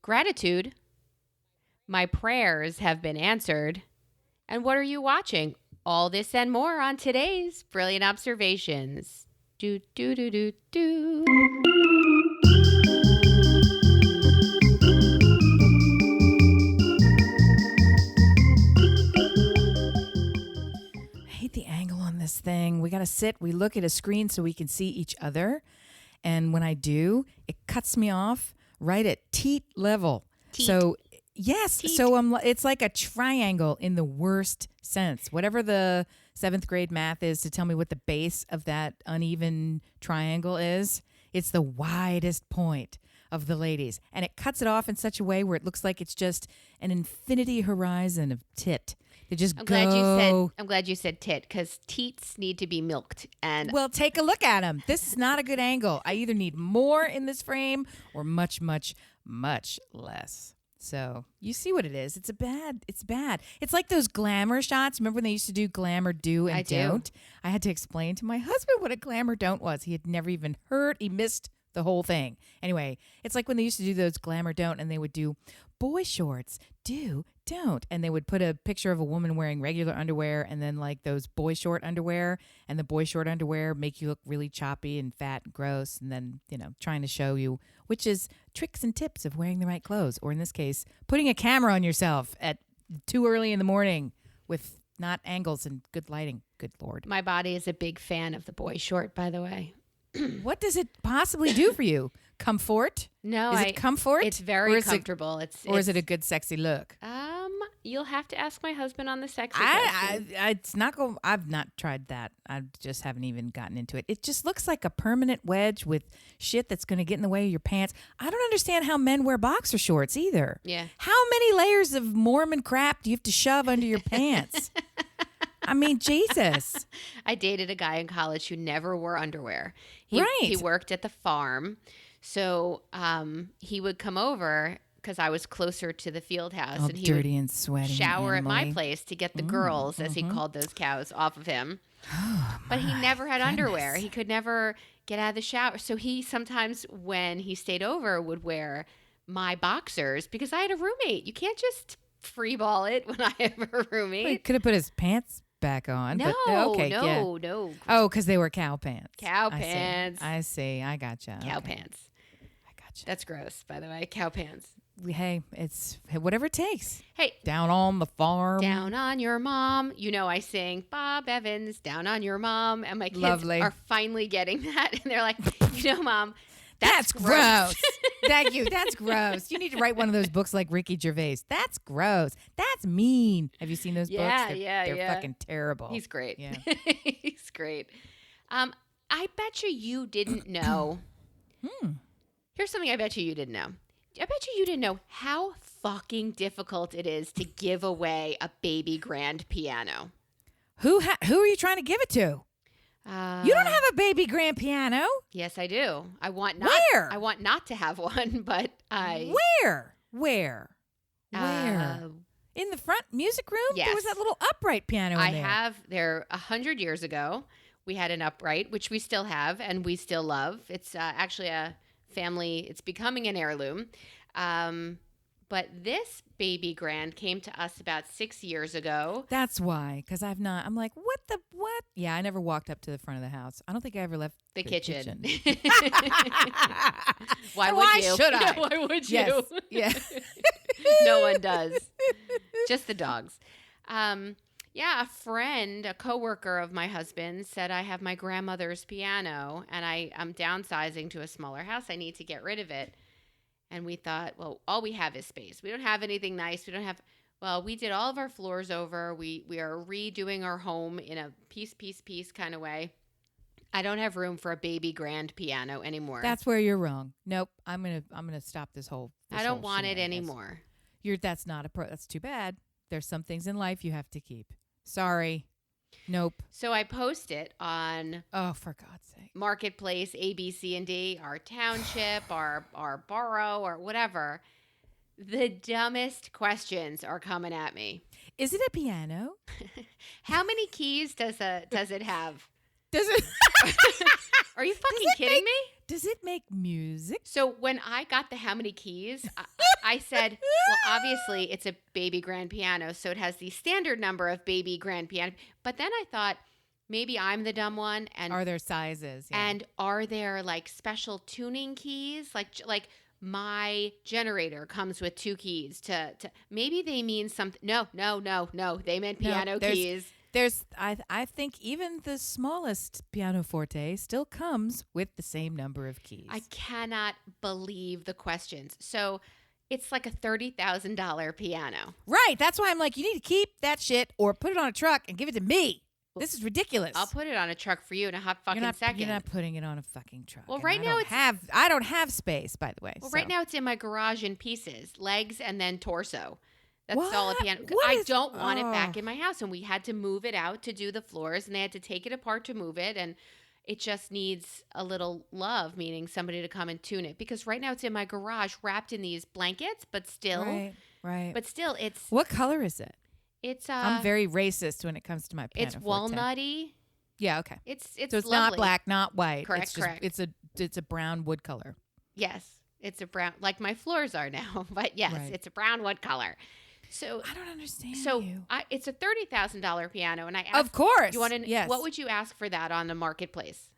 Gratitude. My prayers have been answered. And what are you watching? All this and more on today's Brilliant Observations. Do, do, do, do, do. I hate the angle on this thing. We got to sit, we look at a screen so we can see each other. And when I do, it cuts me off right at teat level. Teat. So, yes. Teat. So it's like a triangle in the worst sense. Whatever the 7th grade math is to tell me what the base of that uneven triangle is, it's the widest point of the ladies. And it cuts it off in such a way where it looks like it's just an infinity horizon of tit. They just I'm go. glad you said tit, because teats need to be milked. And Well, take a look at them. This is not a good angle. I either need more in this frame or much, much, much less. So you see what it is. It's bad. It's like those glamour shots. Remember when they used to do glamour do and I do. don't? I had to explain to my husband what a glamour don't was. He had never even heard. He missed the whole thing. Anyway, it's like when they used to do those glamour don't, and they would do boy shorts, do, don't. And they would put a picture of a woman wearing regular underwear and then like those boy short underwear, and the boy short underwear make you look really choppy and fat and gross. And then, trying to show you, which is tricks and tips of wearing the right clothes. Or in this case, putting a camera on yourself at too early in the morning with not angles and good lighting. Good Lord. my body is a big fan of the boy short, by the way. What does it possibly do for you? Comfort? No, Is it comfort? It's very Or is it- comfortable. Is it a good sexy look? You'll have to ask my husband on the sexy I question. it's not go. I've not tried that. I just haven't even gotten into it. It just looks like a permanent wedge with shit that's going to get in the way of your pants. I don't understand how men wear boxer shorts either. Yeah. How many layers of Mormon crap do you have to shove under your pants? I mean, Jesus. I dated a guy in college who never wore underwear. He Right. worked at the farm. So he would come over because I was closer to the field house. All and he dirty would and sweaty. shower at my animally. place to get the girls, as he called those cows, off of him. But he never had underwear. He could never get out of the shower. So he sometimes, when he stayed over, would wear my boxers because I had a roommate. You can't just free ball it when I have a Well, he roommate. could have put his pants back on. No, but, okay, no, yeah. no. Oh, because they were cow pants. Cow I see. pants. I see. I gotcha. Cow Okay. pants. I gotcha. That's gross, by the way. Cow pants. Hey, it's whatever it takes. Hey, Down on the farm. down on your mom. You know, I sing Bob Evans, Down on Your Mom. And my kids Lovely. are finally getting that. And they're like, mom, That's gross. Thank you. That's gross. You need to write one of those books like Ricky Gervais. That's gross. That's mean. Have you seen those Yeah, books? yeah, They're yeah. fucking terrible. He's great. Yeah. He's great. I bet you didn't know. Here's something I bet you didn't know. I bet you didn't know how fucking difficult it is to give away a baby grand piano. Who are you trying to give it to? You don't have a baby grand piano. Yes, I do. I want not. Where? I want not to have one, but I. Where? In the front music room? Yes. There was that little upright piano in I there. have there 100 years ago. We had an upright, which we still have and we still love. It's actually a family. It's becoming an heirloom. But this baby grand came to us about 6 years ago. That's why, because I'm like, what? Yeah, I never walked up to the front of the house. I don't think I ever left The kitchen. Why Why would you? should I? Why would you? Yes. Yeah. No one does. Just the dogs. Yeah, a friend, a coworker of my husband said I have my grandmother's piano and I'm downsizing to a smaller house. I need to get rid of it. And we thought, well, all we have is space. We don't have anything nice. We did all of our floors over. We are redoing our home in a piece kind of way. I don't have room for a baby grand piano anymore. That's where you're wrong. Nope. I'm gonna stop this whole. I don't whole want it shenanigans. anymore. That's not that's too bad. There's some things in life you have to keep. Sorry. Nope. So I post it on Oh, for God's sake. Marketplace, A, B, C, and D, our township, our borough, or whatever. The dumbest questions are coming at me. Is it a piano? How many keys does it have? Does it? Are you fucking it kidding me? Does it make music? So when I got the how many keys, I said, well, obviously it's a baby grand piano, so it has the standard number of baby grand piano. But then I thought maybe I'm the dumb one, and Are there sizes? Yeah. and are there like special tuning keys? Like my generator comes with 2 keys to maybe they mean something. No. They meant piano keys. I think even the smallest pianoforte still comes with the same number of keys. I cannot believe the questions. So it's like a $30,000 piano. Right. That's why I'm like, you need to keep that shit or put it on a truck and give it to me. This is ridiculous. I'll put it on a truck for you in a hot fucking second. You're not putting it on a fucking truck. Well, right now I don't have space, by the way. Well, right now it's in my garage in pieces, legs and then torso. That's What? all a piano. What I is- don't want it back in my house, and we had to move it out to do the floors, and they had to take it apart to move it, and it just needs a little love, meaning somebody to come and tune it. Because right now it's in my garage, wrapped in these blankets, but still, Right. but still, it's What color is it? I'm very racist when it comes to my piano. it's walnutty. Yeah. Okay. It's So it's lovely. not black, not white. Correct, correct. It's a brown wood color. Yes, it's a brown, like my floors are now. But yes, Right. it's a brown wood color. So I don't understand So you. it's a $30,000 piano, and I asked, Of course. you want to? Yes. What would you ask for that on the marketplace?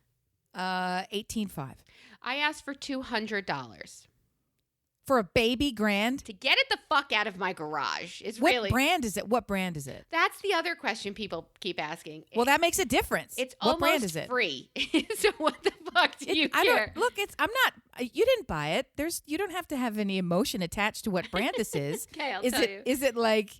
18.5 I asked for $200 for a baby grand. to get it the fuck out of my garage. Is What really brand is it? What brand is it? that's the other question people keep asking. Well, that makes a difference. It's what brand almost is it? free. So what the fuck do you I care? don't look. I'm not. You didn't buy it. You don't have to have any emotion attached to what brand this is. Okay, I'll is tell it? you. Is it like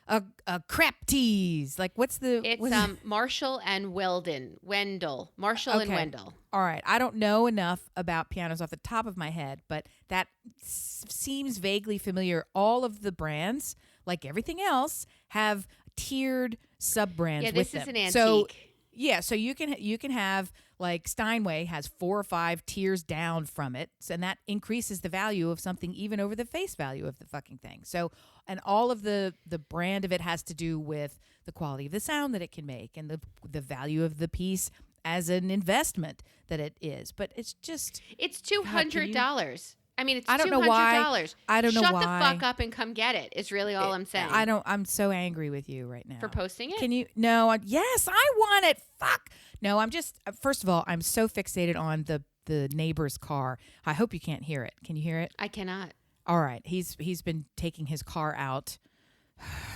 a crap tease? Like what's the? It's what is it? Marshall and Wendell. Marshall and Okay. Wendell. All right. I don't know enough about pianos off the top of my head, but that seems vaguely familiar. All of the brands, like everything else, have tiered sub brands. Yeah, with this is them. an antique. So yeah, so you can have like Steinway has 4 or 5 tiers down from it, and that increases the value of something even over the face value of the fucking thing. So, and all of the brand of it has to do with the quality of the sound that it can make and the value of the piece as an investment that it is. But it's just It's $200. I mean, it's I don't know $200. why. I don't know Shut why. the fuck up and come get it. Is really all I'm saying. I'm so angry with you right now for posting it. Can you? No. Yes, I want it. Fuck. No, I'm just. First of all, I'm so fixated on the neighbor's car. I hope you can't hear it. Can you hear it? I cannot. All right. He's been taking his car out.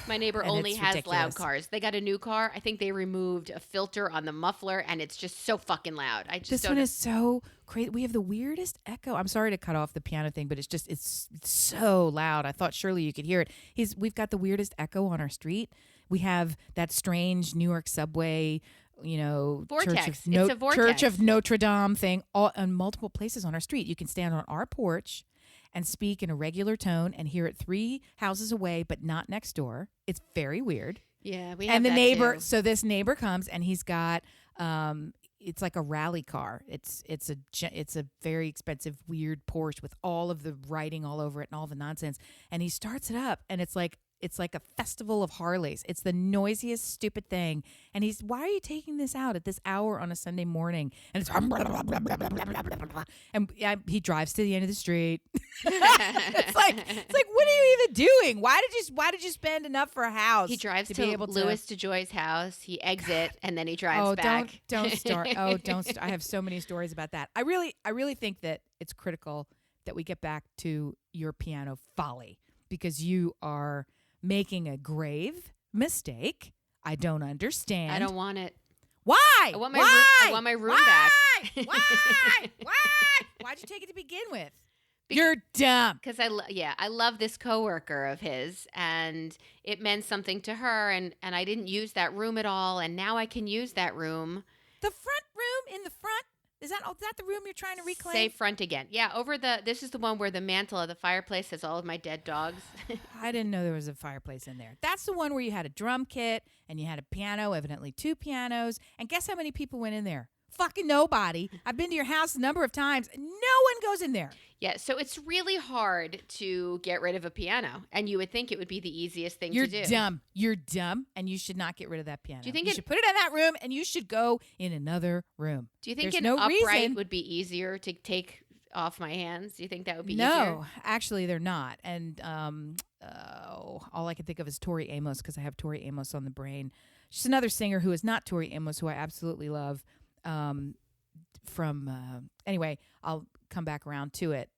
My neighbor And only it's has ridiculous. loud cars. They got a new car. I think they removed a filter on the muffler, and it's just so fucking loud. I just This don't. one is so crazy. We have the weirdest echo. I'm sorry to cut off the piano thing, but it's so loud. I thought surely you could hear it. We've got the weirdest echo on our street. We have that strange New York subway, Vortex. Church It's a vortex. Church of Notre Dame thing all on multiple places on our street. You can stand on our porch and speak in a regular tone and hear it 3 houses away, but not next door. It's very weird. Yeah, we have And the that neighbor, too. so this neighbor comes and he's got, it's like a rally car. It's a very expensive weird Porsche with all of the writing all over it and all the nonsense. And he starts it up, and it's like a festival of Harleys. It's the noisiest, stupid thing. And why are you taking this out at this hour on a Sunday morning? And it's and he drives to the end of the street. it's like, what are you even doing? Why did you spend enough for a house? He drives be to able Louis DeJoy's house. He exits, and then he drives back. Don't start. Oh, don't start. I have so many stories about that. I really think that it's critical that we get back to your piano folly, because you are making a grave mistake. I don't understand. I don't want it. Why? I want my Why? room. I want my room back. Why? Why'd you take it to begin with? You're dumb. Because I love this coworker of his, and it meant something to her, and I didn't use that room at all, and now I can use that room. The front room in the front? Is that the room you're trying to reclaim? Say front again. Yeah, this is the one where the mantle of the fireplace has all of my dead dogs. I didn't know there was a fireplace in there. That's the one where you had a drum kit and you had a piano, evidently 2 pianos. And guess how many people went in there? Fucking nobody. I've been to your house a number of times. No one goes in there. Yeah, so it's really hard to get rid of a piano, and you would think it would be the easiest thing You're to do. dumb. You're dumb, and you should not get rid of that piano. Do you think you should put it in that room, and you should go in another room? Do you think There's an no upright reason. would be easier to take off my hands? Do you think that would be easier? No, actually, they're not. And all I can think of is Tori Amos because I have Tori Amos on the brain. She's another singer who is not Tori Amos, who I absolutely love. Anyway, I'll come back around to it.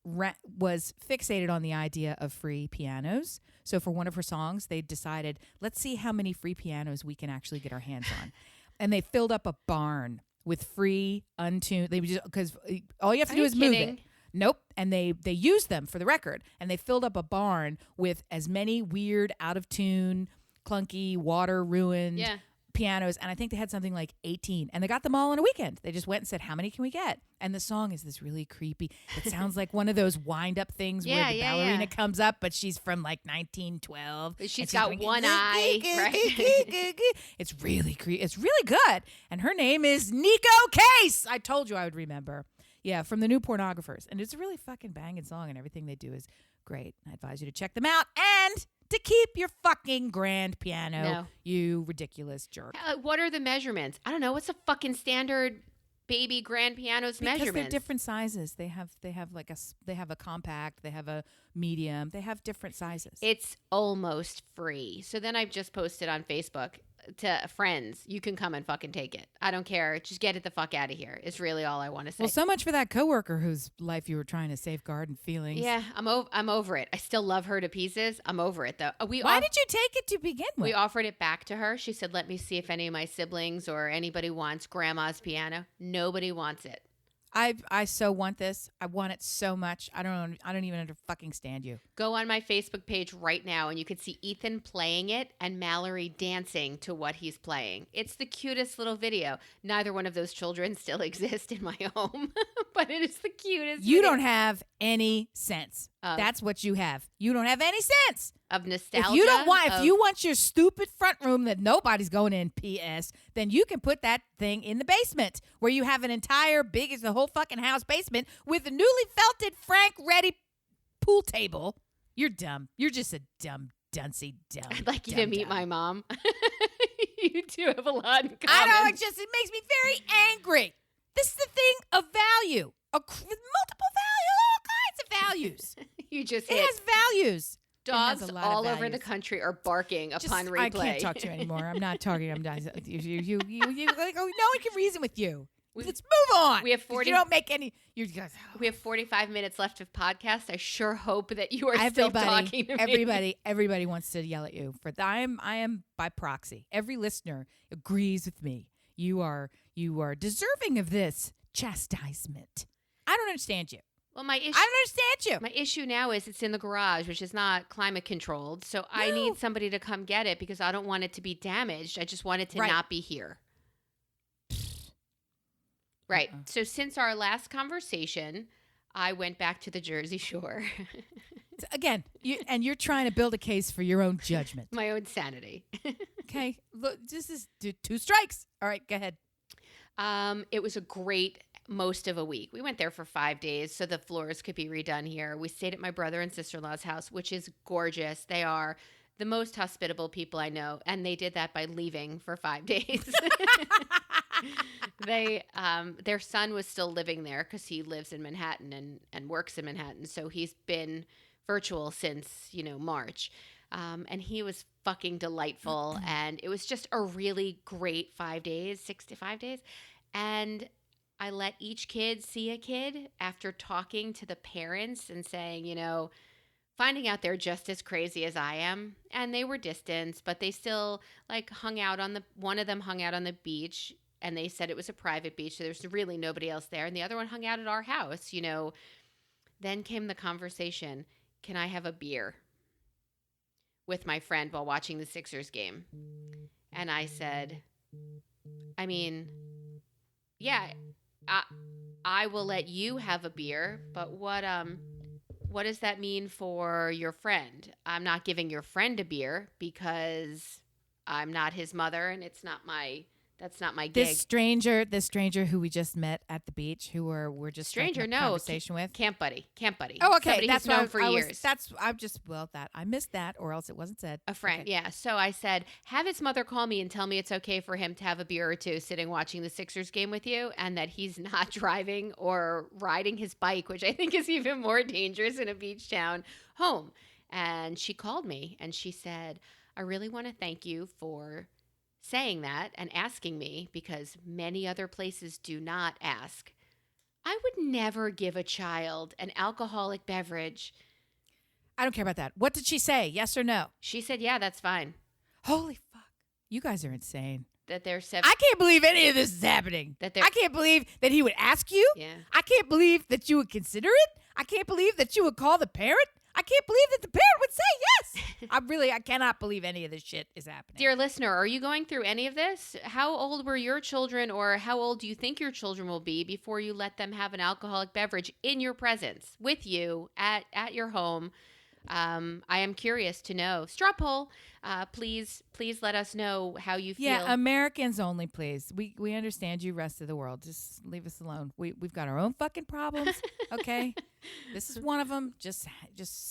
Was fixated on the idea of free pianos. So for one of her songs, they decided, let's see how many free pianos we can actually get our hands on. And they filled up a barn with free, untuned. They just because all you have to do is move it. Nope. And they used them for the record. And they filled up a barn with as many weird, out of tune, clunky, water ruined pianos. And I think they had something like 18. And they got them all in a weekend. They just went and said, how many can we get? And the song is this really creepy. It sounds like one of those wind up things where the ballerina comes up, but she's from like 1912. She's got one eye. Right? It's really creepy. It's really good. And her name is Nico Case. I told you I would remember. Yeah, from the New Pornographers. And it's a really fucking banging song, and everything they do is great. I advise you to check them out and to keep your fucking grand piano, you ridiculous jerk. What are the measurements? I don't know. What's a fucking standard baby grand piano's measurements? Because they're different sizes. They have a compact, they have a medium, they have different sizes. It's almost free. So then I've just posted on Facebook to friends, you can come and fucking take it. I don't care. Just get it the fuck out of here. It's really all I want to say. Well, so much for that coworker whose life you were trying to safeguard and feelings. Yeah, I'm over it. I still love her to pieces. I'm over it though. Why did you take it to begin with? We offered it back to her. She said, "Let me see if any of my siblings or anybody wants grandma's piano." Nobody wants it. I so want this. I want it so much. I don't even fucking stand you. Go on my Facebook page right now and you can see Ethan playing it and Mallory dancing to what he's playing. It's the cutest little video. Neither one of those children still exist in my home, but it is the cutest You video. don't have any sense. That's what you have. You don't have any sense. Of nostalgia. If you want your stupid front room that nobody's going in, PS, then you can put that thing in the basement where you have an entire big as the whole fucking house basement with a newly felted Frank Ready pool table. You're dumb. You're just a dumb, duncy, dumb. I'd like you to meet my mom. You two have a lot in common. I know. It makes me very angry. This is the thing of value. Multiple value, all kinds of values. It has values. Dogs all over the country are barking upon replay. I can't talk to you anymore. I'm not talking. I'm done. You like, no one can reason with you. Let's move on. We have 40. You don't make any. We have 45 minutes left of podcast. I sure hope that you are still talking to me. Everybody wants to yell at you. I am by proxy. Every listener agrees with me. You are deserving of this chastisement. I don't understand you. Well, I don't understand you. My issue now is it's in the garage, which is not climate controlled. So I need somebody to come get it because I don't want it to be damaged. I just want it to not be here. Right. So since our last conversation, I went back to the Jersey Shore. Again, you're trying to build a case for your own judgment. My own sanity. Okay. Look, this is 2 strikes. All right, go ahead. It was a great most of a week. We went there for 5 days so the floors could be redone here. We stayed at my brother and sister-in-law's house, which is gorgeous. They are the most hospitable people I know, and they did that by leaving for 5 days. Their son was still living there because he lives in Manhattan and works in Manhattan, so he's been virtual since, March. And he was fucking delightful, and it was just a really great 5 days, 6 to 5 days. And I let each kid see a kid after talking to the parents and saying, finding out they're just as crazy as I am. And they were distanced, but they still one of them hung out on the beach, and they said it was a private beach, so there's really nobody else there. And the other one hung out at our house, Then came the conversation, can I have a beer with my friend while watching the Sixers game? And I said, yeah, I will let you have a beer, but what does that mean for your friend? I'm not giving your friend a beer because I'm not his mother and it's not That's not my gig. This stranger who we just met at the beach, who we're just Stranger, striking up no. conversation with. Camp buddy. Oh, okay. Somebody That's he's known what for I years. I missed that, or else it wasn't said. A friend, Okay. yeah. So I said, have his mother call me and tell me it's okay for him to have a beer or two sitting watching the Sixers game with you, and that he's not driving or riding his bike, which I think is even more dangerous in a beach town, home. And she called me and she said, I really want to thank you for saying that and asking me, because many other places do not ask. I would never give a child an alcoholic beverage. I don't care about that. What did she say? Yes or no? She said, yeah, that's fine. Holy fuck. You guys are insane. That they're I can't believe any of this is happening. That they're- I can't believe that he would ask you. Yeah. I can't believe that you would consider it. I can't believe that you would call the parent. I can't believe that the parent would say yes. I cannot believe any of this shit is happening. Dear listener, are you going through any of this? How old were your children, or how old do you think your children will be before you let them have an alcoholic beverage in your presence, with you, at your home? I am curious to know. Straw poll, please let us know how you feel. Yeah, Americans only, please. We understand you, rest of the world. Just leave us alone. We've got our own fucking problems, okay? This is one of them. Just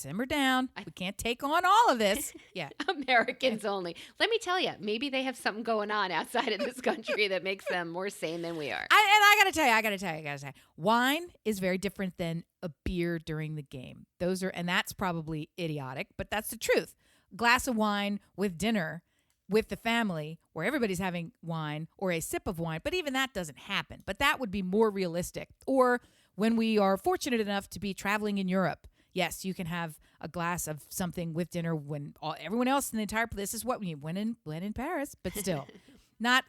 simmer down. We can't take on all of this. Yeah. Americans only. Let me tell you, maybe they have something going on outside of this country that makes them more sane than we are. I gotta tell you, wine is very different than a beer during the game. And that's probably idiotic, but that's the truth. Glass of wine with dinner with the family, where everybody's having wine, or a sip of wine, but even that doesn't happen. But that would be more realistic. Or when we are fortunate enough to be traveling in Europe, yes, you can have a glass of something with dinner when everyone else in the entire place is what when in Paris, but still. Not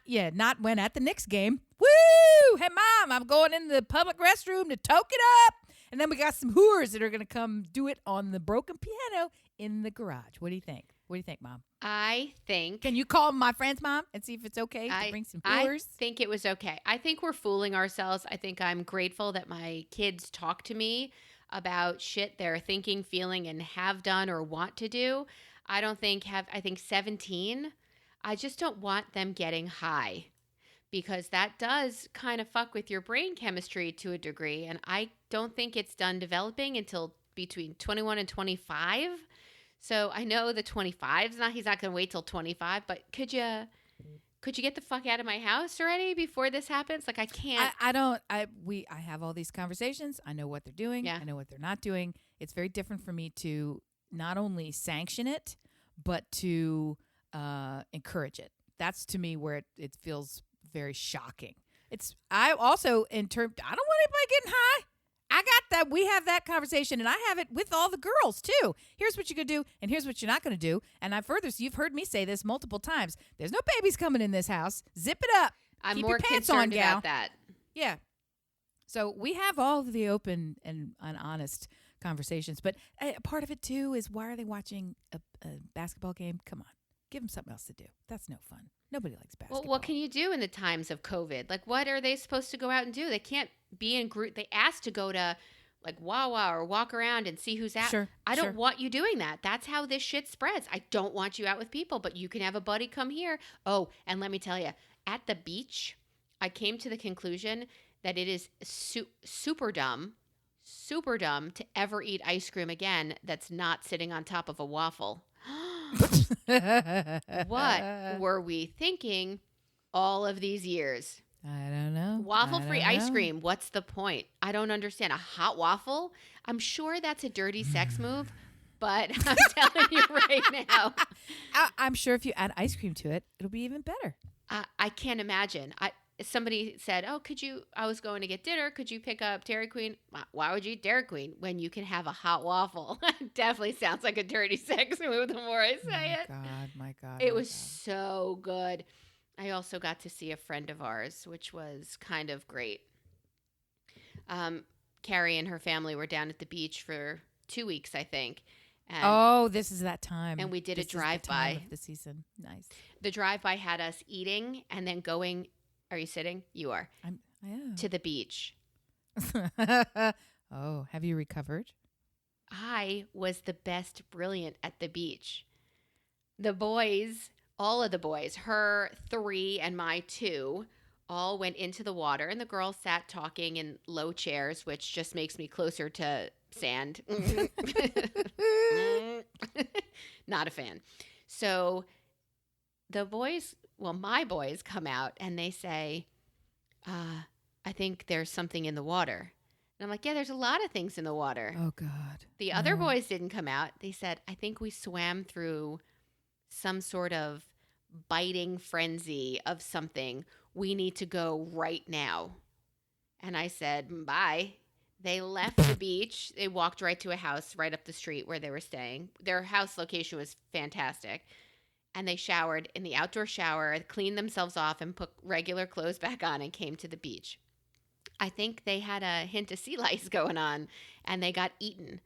when at the Knicks game. Woo! Hey, Mom, I'm going in the public restroom to toke it up. And then we got some whores that are going to come do it on the broken piano in the garage. What do you think? What do you think, Mom? I think... Can you call my friend's mom and see if it's okay to bring some whores? I think it was okay. I think we're fooling ourselves. I think I'm grateful that my kids talk to me about shit they're thinking, feeling, and have done or want to do. I think 17, I just don't want them getting high, because that does kind of fuck with your brain chemistry to a degree. And I don't think it's done developing until between 21 and 25. So I know the 25's he's not going to wait till 25, but could you get the fuck out of my house already before this happens? Like, I can't. I have all these conversations. I know what they're doing. Yeah. I know what they're not doing. It's very different for me to not only sanction it, but to encourage it. That's to me where it feels very shocking. I also I don't want anybody getting high. I got that. We have that conversation, and I have it with all the girls too. Here's what you could do, and here's what you're not going to do. And you've heard me say this multiple times. There's no babies coming in this house. Zip it up. I'm Keep more your pants concerned on, gal. about that. Yeah. So we have all of the open and honest conversations, but part of it too is, why are they watching a basketball game? Come on, give them something else to do. That's no fun. Nobody likes basketball. Well, what can you do in the times of COVID? Like, what are they supposed to go out and do? They can't be in group. They asked to go to like Wawa or walk around and see who's out. Sure, I don't want you doing that. That's how this shit spreads. I don't want you out with people, but you can have a buddy come here. Oh, and let me tell you, at the beach, I came to the conclusion that it is super dumb to ever eat ice cream again that's not sitting on top of a waffle. What were we thinking all of these years? I don't know. Waffle-free ice cream. What's the point? I don't understand. A hot waffle? I'm sure that's a dirty sex move, but I'm telling you right now. I'm sure if you add ice cream to it, it'll be even better. I can't imagine. Somebody said, I was going to get dinner. Could you pick up Dairy Queen? Why would you eat Dairy Queen when you can have a hot waffle? Definitely sounds like a dirty sex move the more I say it. My God. It was so good. I also got to see a friend of ours, which was kind of great. Carrie and her family were down at the beach for 2 weeks, I think. And this is that time. And we did a drive-by. drive-by. Of the season. Nice. The drive-by had us eating and then going. Are you sitting? You are. I am. To the beach. Oh, have you recovered? I was the best brilliant at the beach. The boys all of the boys, her 3 and my 2, all went into the water, and the girls sat talking in low chairs, which just makes me closer to sand. Not a fan. So the boys, well, my boys come out and they say, I think there's something in the water. And I'm like, yeah, there's a lot of things in the water. Oh, God. The other boys didn't come out. They said, I think we swam through some sort of biting frenzy of something. We need to go right now. And I said, bye. They left the beach. They walked right to a house right up the street where they were staying. Their house location was fantastic. And they showered in the outdoor shower, cleaned themselves off, and put regular clothes back on and came to the beach. I think they had a hint of sea lice going on, and they got eaten.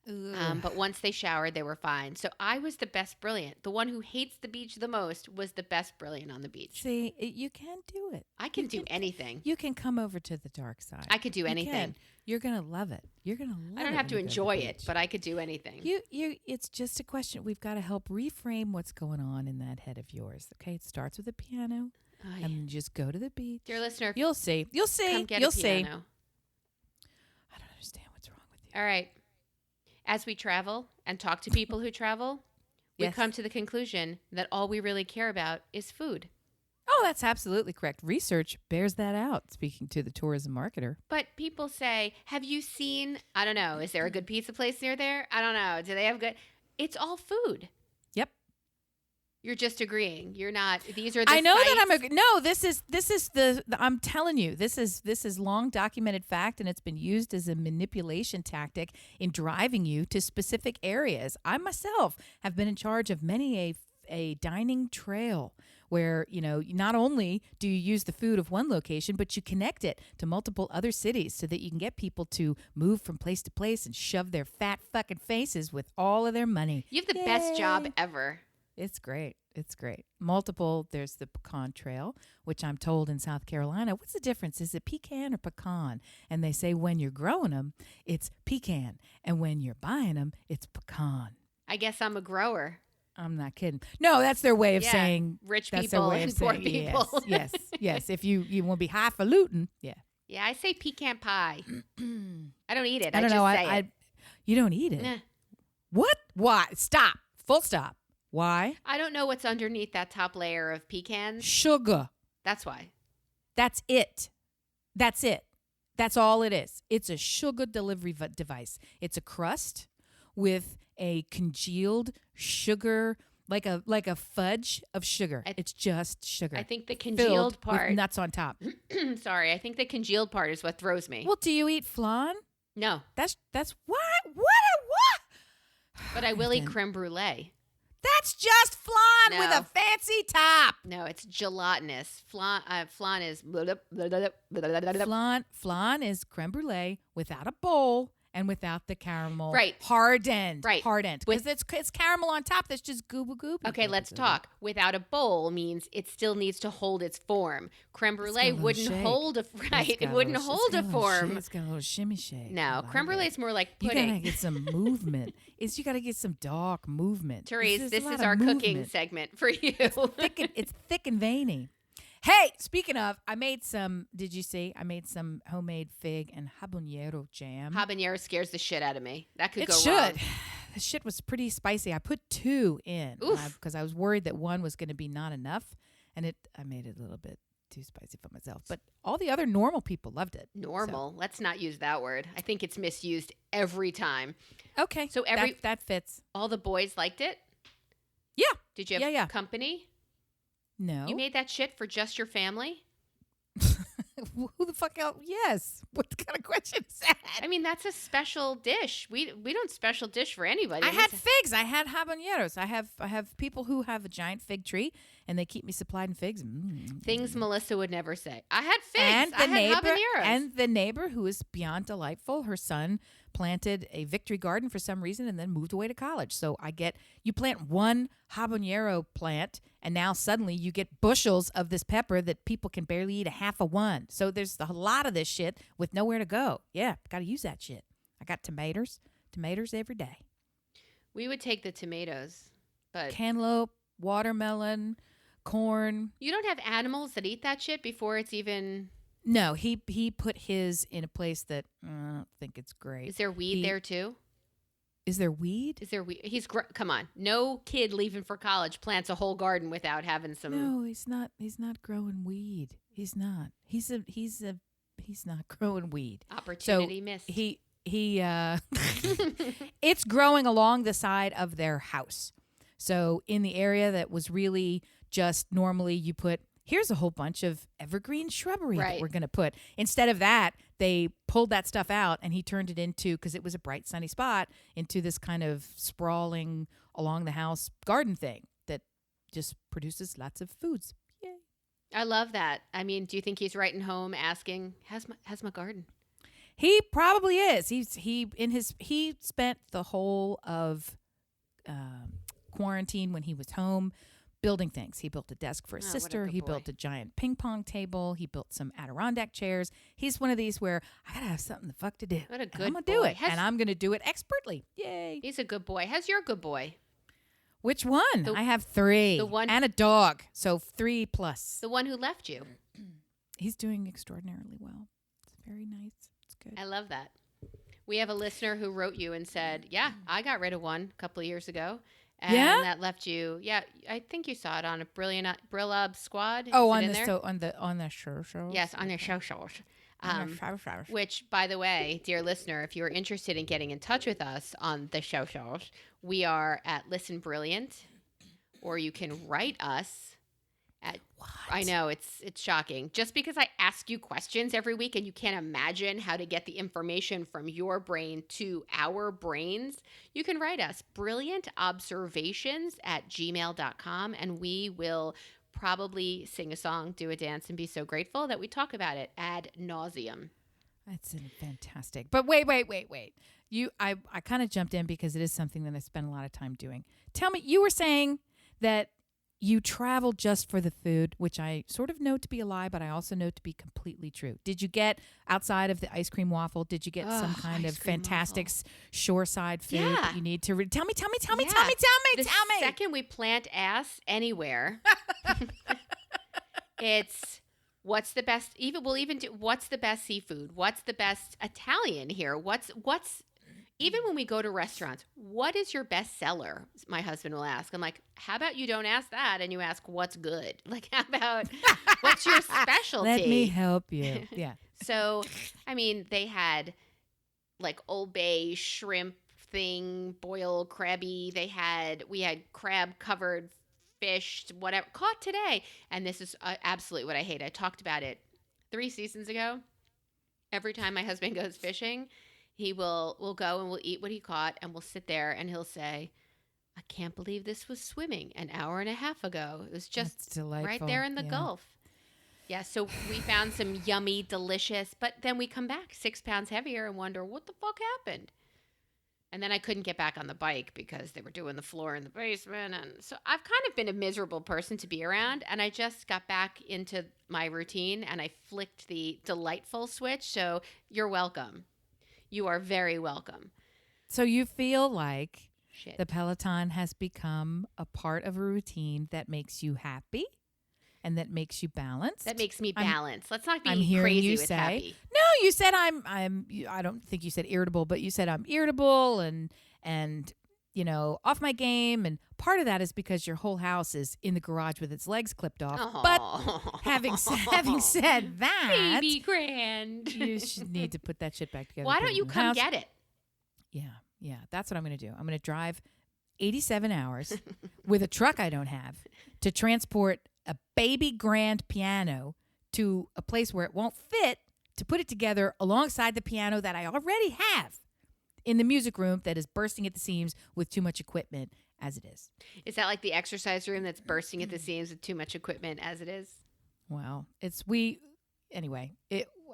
But once they showered, they were fine. So I was the best brilliant. The one who hates the beach the most was the best brilliant on the beach. See, you can do it. I can do anything. You can come over to the dark side. I could do anything. You're going to love it. You're going to love it. I don't have to enjoy it, but I could do anything. It's just a question. We've got to help reframe what's going on in that head of yours. Okay, it starts with a piano, and you just go to the beach. Dear listener, you'll see. You'll see. Come get You'll a see. piano. I don't understand what's wrong with you. All right. As we travel and talk to people who travel, we come to the conclusion that all we really care about is food. Oh, that's absolutely correct. Research bears that out, speaking to the tourism marketer. But people say, have you seen, I don't know, is there a good pizza place near there? I don't know. Do they have good? It's all food. Yep. You're just agreeing. You're not. These are the I know sites. that I'm no, this is the I'm telling you, this is long documented fact, and it's been used as a manipulation tactic in driving you to specific areas. I myself have been in charge of many a dining trail where, not only do you use the food of one location, but you connect it to multiple other cities so that you can get people to move from place to place and shove their fat fucking faces with all of their money. You have the best job ever. It's great. It's great. Multiple. There's the pecan trail, which I'm told in South Carolina. What's the difference? Is it pecan or pecan? And they say when you're growing them, it's pecan. And when you're buying them, it's pecan. I guess I'm a grower. I'm not kidding. No, that's their way of saying rich that's people their way and of poor saying, people. Yes. If you want to be highfalutin, yeah. Yeah, I say pecan pie. I don't eat it. I don't just know. say it. You don't eat it. Nah. What? Why? Stop. Full stop. Why? I don't know what's underneath that top layer of pecans. Sugar. That's why. That's it. That's it. That's all it is. It's a sugar delivery device. It's a crust with a congealed sugar, like a fudge of sugar. It's just sugar. I think the congealed part. With nuts on top. Sorry, I think the congealed part is what throws me. Well, do you eat flan? No. That's what? But I will eat creme brulee. That's just flan No. with a fancy top. No, it's gelatinous. Flan is. Flan is creme brulee without a bowl and without the caramel. Right. Hardened. Right. Hardened. Because it's caramel on top that's just gooba. Okay, let's talk. Without a bowl means it still needs to hold its form. Creme brulee wouldn't hold a It wouldn't hold a form. It's got a little shimmy shake. No, creme brulee is more like You pudding. gotta get some movement. You gotta get some dark movement. Therese, this a lot is of our cooking movement. segment for you. It's thick and veiny. Hey, speaking of, I made some. Did you see? I made some homemade fig and habanero jam. Habanero scares the shit out of me. That could It go should. wrong. The shit was pretty spicy. I put 2 in because I was worried that one was going to be not enough, and I made it a little bit too spicy for myself. But all the other normal people loved it. Normal. Let's not use that word. I think it's misused every time. Okay, So that fits. all the boys liked it? Yeah. Did you have Yeah. company? No. You made that shit for just your family? Who the fuck else? Yes. What kind of question is that? I mean, that's a special dish. We don't special dish for anybody. I had figs. I had habaneros. I have people who have a giant fig tree, and they keep me supplied in figs. Things Melissa would never say. I had figs. And I had habaneros. And the neighbor, who is beyond delightful, her son planted a victory garden for some reason and then moved away to college. So you plant one habanero plant, and now suddenly you get bushels of this pepper that people can barely eat a half of one. So there's a lot of this shit with nowhere to go. Yeah, got to use that shit. I got tomatoes every day. We would take the tomatoes, but Cantaloupe, watermelon, corn. You don't have animals that eat that shit before it's even. No, he put his in a place that I don't think it's great. Is there weed there too? Is there weed? Is there weed? Come on. No kid leaving for college plants a whole garden without having some. No, he's not. He's not growing weed. He's not. He's not growing weed. Opportunity missed. It's growing along the side of their house. So in the area that was really just normally you put, here's a whole bunch of evergreen shrubbery that we're going to put. Instead of that, they pulled that stuff out and he turned it into, because it was a bright sunny spot, into this kind of sprawling along the house garden thing that just produces lots of foods. Yay. I love that. I mean, do you think he's writing home asking, how's my garden? He probably is. He spent the whole of quarantine when he was home building things. He built a desk for his sister. He built a giant ping pong table. He built some Adirondack chairs. He's one of these where I gotta have something the fuck to do. What a good I'm gonna do it, and I'm gonna do it expertly. Yay! He's a good boy. How's your good boy? Which one? I have 3. The one and a dog, so 3 plus. The one who left you. He's doing extraordinarily well. It's very nice. It's good. I love that. We have a listener who wrote you and said, "Yeah, I got rid of one a couple of years ago." And that left you. Yeah, I think you saw it on a Brillub Squad. Oh, on the show. Yes, on the show. Which, by the way, dear listener, if you're interested in getting in touch with us on the show, we are at Listen Brilliant, or you can write us at. What? I know it's shocking. Just because I ask you questions every week and you can't imagine how to get the information from your brain to our brains, you can write us brilliantobservations@gmail.com, and we will probably sing a song, do a dance, and be so grateful that we talk about it ad nauseum. That's fantastic. But wait. I kind of jumped in because it is something that I spend a lot of time doing. Tell me, you were saying that you travel just for the food, which I sort of know to be a lie, but I also know to be completely true. Did you get, outside of the ice cream waffle, did you get some kind of fantastic shoreside food that you need to tell me. The second we plant ass anywhere, it's what's the best, what's the best seafood? What's the best Italian here? What's even when we go to restaurants, what is your best seller? My husband will ask. I'm like, how about you don't ask that and you ask what's good? Like, how about what's your specialty? Let me help you. Yeah. So, I mean, they had like Old Bay shrimp thing, boiled crabby. We had crab covered fish, whatever, caught today. And this is absolutely what I hate. I talked about it 3 seasons ago. Every time my husband goes fishing, we'll go and we'll eat what he caught, and we'll sit there and he'll say, I can't believe this was swimming an hour and a half ago. It was just right there in the Gulf. Yeah, so we found some yummy, delicious, but then we come back 6 pounds heavier and wonder what the fuck happened. And then I couldn't get back on the bike because they were doing the floor in the basement. And so I've kind of been a miserable person to be around. And I just got back into my routine and I flicked the delightful switch. So you're welcome. You are very welcome. So you feel like the Peloton has become a part of a routine that makes you happy and that makes you balanced? That makes me balanced. Let's not be crazy with happy. No, you said I don't think you said irritable, but you said I'm irritable and off my game, and part of that is because your whole house is in the garage with its legs clipped off. Aww. But having said that, baby grand, you should need to put that shit back together. Why don't you come get it? Yeah, that's what I'm going to do. I'm going to drive 87 hours with a truck I don't have to transport a baby grand piano to a place where it won't fit, to put it together alongside the piano that I already have in the music room that is bursting at the seams with too much equipment as it is. Is that like the exercise room that's bursting at the seams with too much equipment as it is? Well,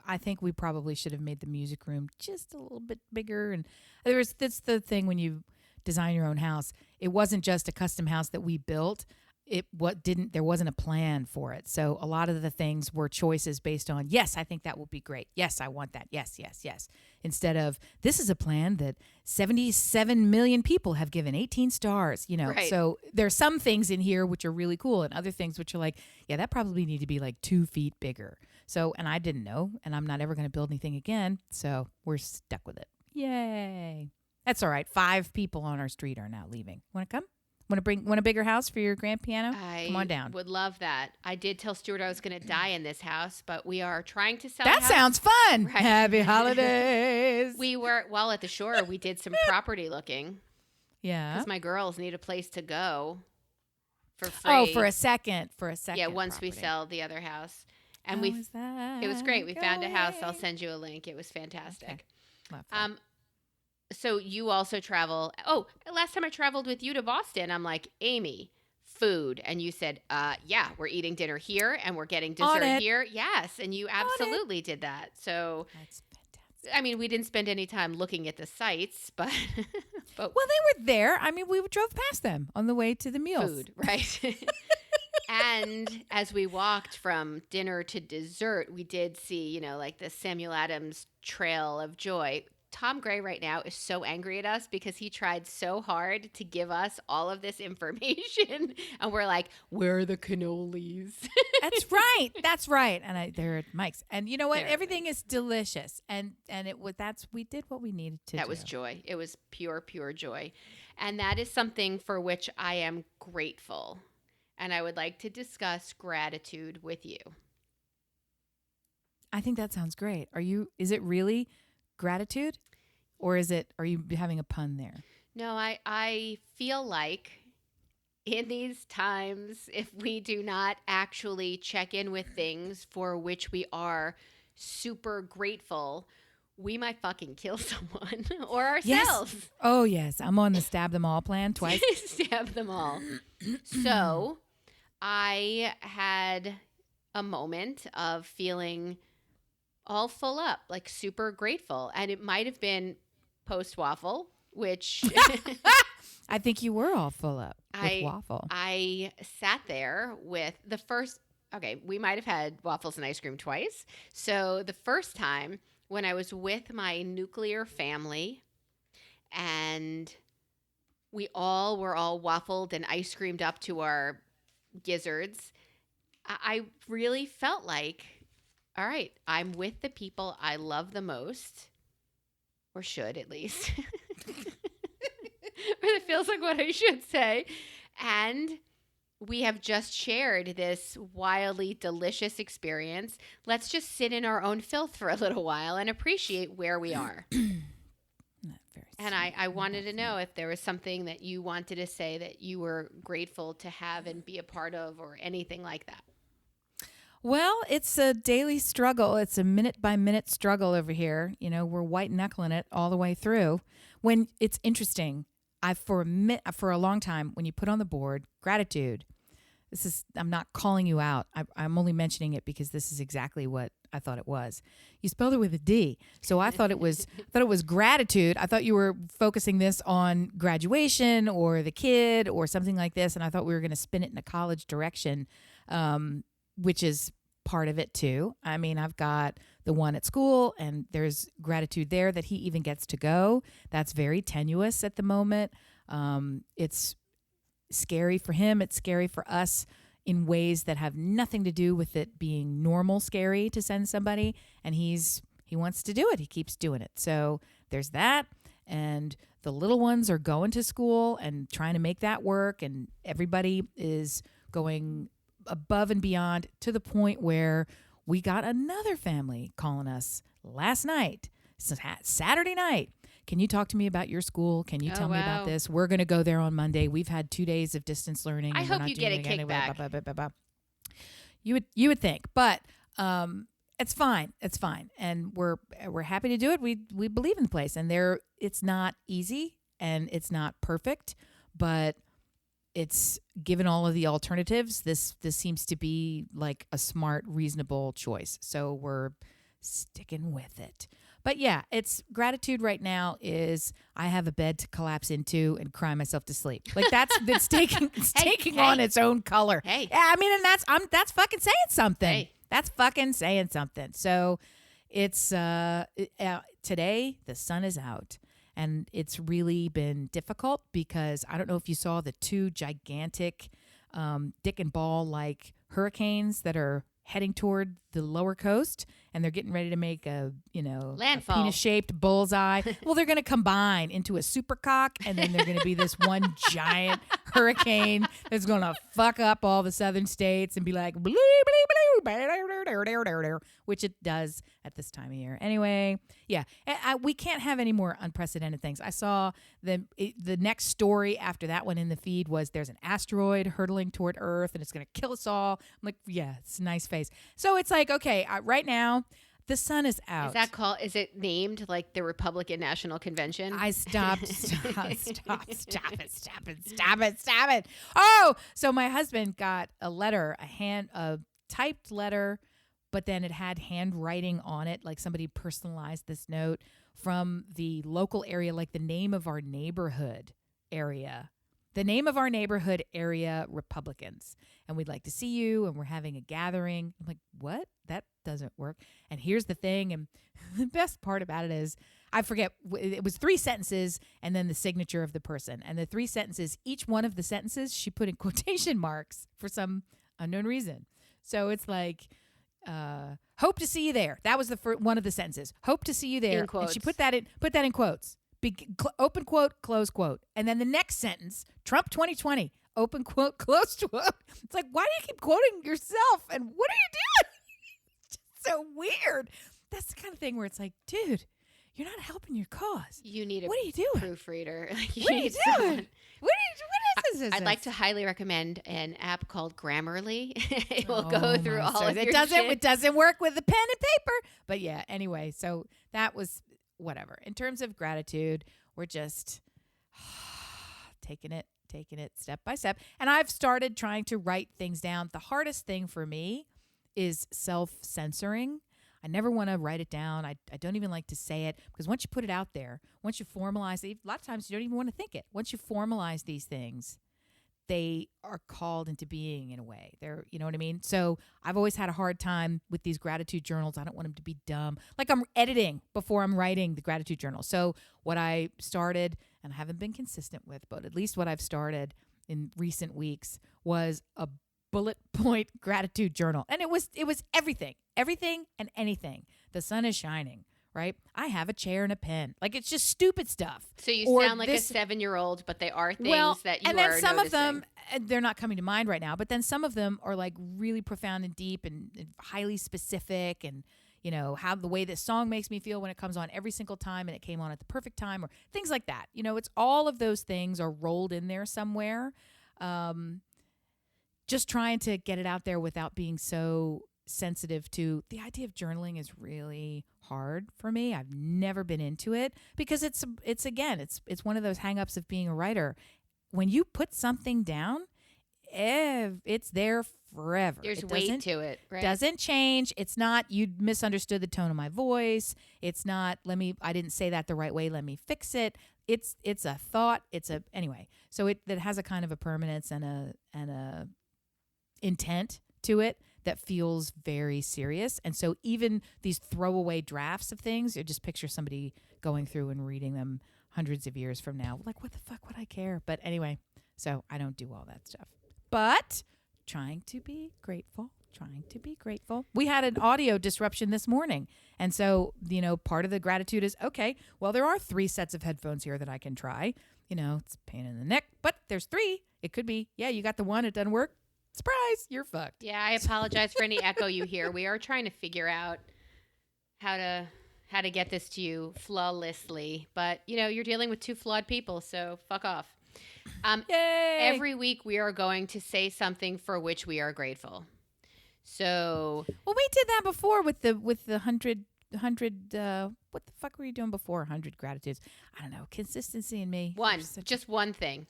I think we probably should have made the music room just a little bit bigger. And that's the thing when you design your own house. It wasn't just a custom house that we built. there wasn't a plan for it. So a lot of the things were choices based on, yes, I think that will be great. Yes, I want that. Yes, yes, yes. Instead of, this is a plan that 77 million people have given 18 stars, Right. So there's some things in here which are really cool and other things which are like, yeah, that probably need to be like 2 feet bigger. So, and I didn't know, and I'm not ever going to build anything again. So we're stuck with it. Yay. That's all right. 5 people on our street are now leaving. Want to come? Want a bigger house for your grand piano? Come on down. Would love that. I did tell Stuart I was going to die in this house, but we are trying to sell That a house. sounds fun. Right. Happy holidays. We were, while at the shore, we did some property looking. Yeah. Because my girls need a place to go for free. Oh, for a second. Yeah, once property. we sell the other house. And it was great. We found a house. I'll send you a link. It was fantastic. Okay. So you also travel. Oh, last time I traveled with you to Boston, I'm like, Amy, food. And you said, yeah, we're eating dinner here and we're getting dessert here. Yes. And you absolutely did that. So that's fantastic. I mean, we didn't spend any time looking at the sites, but well, they were there. I mean, we drove past them on the way to the meals. Food, right? And as we walked from dinner to dessert, we did see, like the Samuel Adams Trail of Joy. Tom Gray right now is so angry at us because he tried so hard to give us all of this information. And we're like, where are the cannolis? That's right. That's right. And they're at Mike's. And you know what? They're Everything is delicious. And we did what we needed to do. That was joy. It was pure, pure joy. And that is something for which I am grateful. And I would like to discuss gratitude with you. I think that sounds great. Is it really gratitude? Or are you having a pun there? No, I feel like in these times, if we do not actually check in with things for which we are super grateful, we might fucking kill someone or ourselves. Yes. Oh, yes. I'm on the stab them all plan twice. Stab them all. So I had a moment of feeling all full up, like super grateful. And it might have been post-waffle, which... I think you were all full up with waffle. I sat there with the first... Okay, we might have had waffles and ice cream twice. So the first time when I was with my nuclear family and we all were all waffled and ice creamed up to our gizzards, I really felt like, all right, I'm with the people I love the most, or should at least. It feels like what I should say. And we have just shared this wildly delicious experience. Let's just sit in our own filth for a little while and appreciate where we are. And I wanted to know if there was something that you wanted to say that you were grateful to have and be a part of or anything like that. Well, it's a daily struggle. It's a minute-by-minute struggle over here. We're white-knuckling it all the way through. When it's interesting, for a long time, when you put on the board gratitude, I'm not calling you out. I'm only mentioning it because this is exactly what I thought it was. You spelled it with a D, so I thought it was gratitude. I thought you were focusing this on graduation or the kid or something like this, and I thought we were going to spin it in a college direction, which is part of it too. I mean, I've got the one at school, and there's gratitude there that he even gets to go. That's very tenuous at the moment. It's scary for him. It's scary for us in ways that have nothing to do with it being normal scary to send somebody. And he wants to do it. He keeps doing it. So there's that. And the little ones are going to school and trying to make that work. And everybody is going above and beyond to the point where we got another family calling us last night, Saturday night. Can you talk to me about your school? Can you tell me about this? We're going to go there on Monday. We've had 2 days of distance learning. I hope you get a kickback. You would think, but it's fine. It's fine, and we're happy to do it. We believe in the place, and it's not easy and it's not perfect, but it's given all of the alternatives. This seems to be like a smart, reasonable choice. So we're sticking with it. But yeah, it's gratitude right now is I have a bed to collapse into and cry myself to sleep. Like it's taking on its own color. Hey. Yeah, I mean, and that's fucking saying something. Hey. That's fucking saying something. So it's today the sun is out. And it's really been difficult because I don't know if you saw the two gigantic dick and ball like hurricanes that are heading toward the lower coast, and they're getting ready to make a Landfall. penis-shaped bullseye. Well, they're going to combine into a supercock, and then they're going to be this one giant hurricane that's going to fuck up all the southern states and be like, blue, which it does at this time of year. Anyway, yeah, we can't have any more unprecedented things. I saw the next story after that one in the feed was there's an asteroid hurtling toward Earth, and it's going to kill us all. I'm like, yeah, it's a nice face. So it's like, okay, right now, the sun is out. Is it named like the Republican National Convention? Stop it. Oh, so my husband got a letter, a typed letter, but then it had handwriting on it, like somebody personalized this note from the local area, like the name of our neighborhood area. The name of our neighborhood area Republicans. And we'd like to see you, and we're having a gathering. I'm like, what? That doesn't work. And here's the thing. And the best part about it is, I forget, it was 3 sentences and then the signature of the person. And the 3 sentences, each one of the sentences, she put in quotation marks for some unknown reason. So it's like, hope to see you there. That was one of the sentences. Hope to see you there. In quotes. And she put that in quotes. Open quote, close quote. And then the next sentence, Trump 2020, open quote, close quote. It's like, why do you keep quoting yourself? And what are you doing? It's just so weird. That's the kind of thing where it's like, dude, you're not helping your cause. You need a what are you doing? Proofreader. What are you doing? What is this? I'd like to highly recommend an app called Grammarly. It will Oh, go through my all stars. of your It shit. doesn't work with the pen and paper. But yeah, anyway, so that was whatever. In terms of gratitude, we're just taking it step by step. And I've started trying to write things down. The hardest thing for me is self-censoring. I never want to write it down. I don't even like to say it because once you put it out there, once you formalize it, a lot of times you don't even want to think it. Once you formalize these things, they are called into being in a way. You know what I mean? So I've always had a hard time with these gratitude journals. I don't want them to be dumb. Like I'm editing before I'm writing the gratitude journal. So what I started, and I haven't been consistent with, but at least what I've started in recent weeks was a bullet point gratitude journal. And it was everything and anything. The sun is shining. Right? I have a chair and a pen. Like, it's just stupid stuff. So you sound like a 7-year-old, but they are things that you are and then some noticing. of them, they're not coming to mind right now, but then some of them are like really profound and deep and highly specific and, you know, how the way this song makes me feel when it comes on every single time and it came on at the perfect time or things like that. You know, it's all of those things are rolled in there somewhere. Just trying to get it out there without being so sensitive to the idea of journaling is really hard for me. I've never been into it because it's one of those hang-ups of being a writer. When you put something down, it's there forever. There's weight to it, right? Doesn't change. It's not you misunderstood the tone of my voice. It's not I didn't say that the right way. Let me fix it. It's a thought. Anyway. So it has a kind of a permanence and a intent to it that feels very serious. And so even these throwaway drafts of things, you just picture somebody going through and reading them hundreds of years from now. Like, what the fuck would I care? But anyway, so I don't do all that stuff. But trying to be grateful. We had an audio disruption this morning. And so, you know, part of the gratitude is, okay, well, there are 3 sets of headphones here that I can try. You know, it's a pain in the neck, but there's 3. It could be, yeah, you got the one, it doesn't work. Surprise, you're fucked. Yeah, I apologize for any echo you hear. We are trying to figure out how to get this to you flawlessly. But, you know, you're dealing with 2 flawed people, so fuck off. Yay! Every week we are going to say something for which we are grateful. So, well, we did that before with the 100 what the fuck were you doing before 100 gratitudes? I don't know. Consistency in me. Just one thing.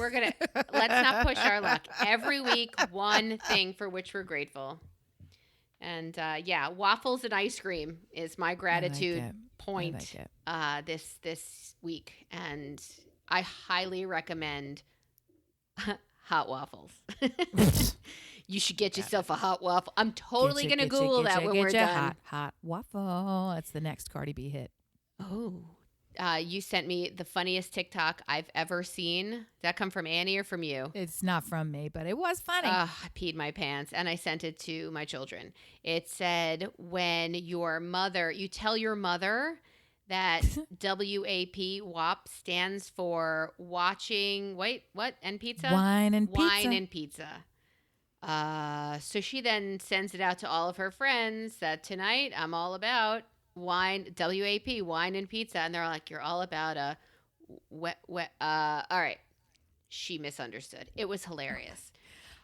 We're going to, let's not push our luck. Every week, one thing for which we're grateful. And yeah, waffles and ice cream is my gratitude I point like it. this week, and I highly recommend hot waffles. You should get Got yourself a hot waffle. I'm totally Getcha, gonna getcha, Google that getcha, when we're getcha, done. hot waffle. That's the next Cardi B hit. Oh, you sent me the funniest TikTok I've ever seen. Did that come from Annie or from you? It's not from me, but it was funny. I peed my pants and I sent it to my children. It said, when you tell your mother that WAP stands for watching, wait, what? And pizza? Wine and Wine pizza. and pizza. So she then sends it out to all of her friends that tonight I'm all about wine, WAP, wine and pizza. And they're like, you're all about a all right. She misunderstood. It was hilarious.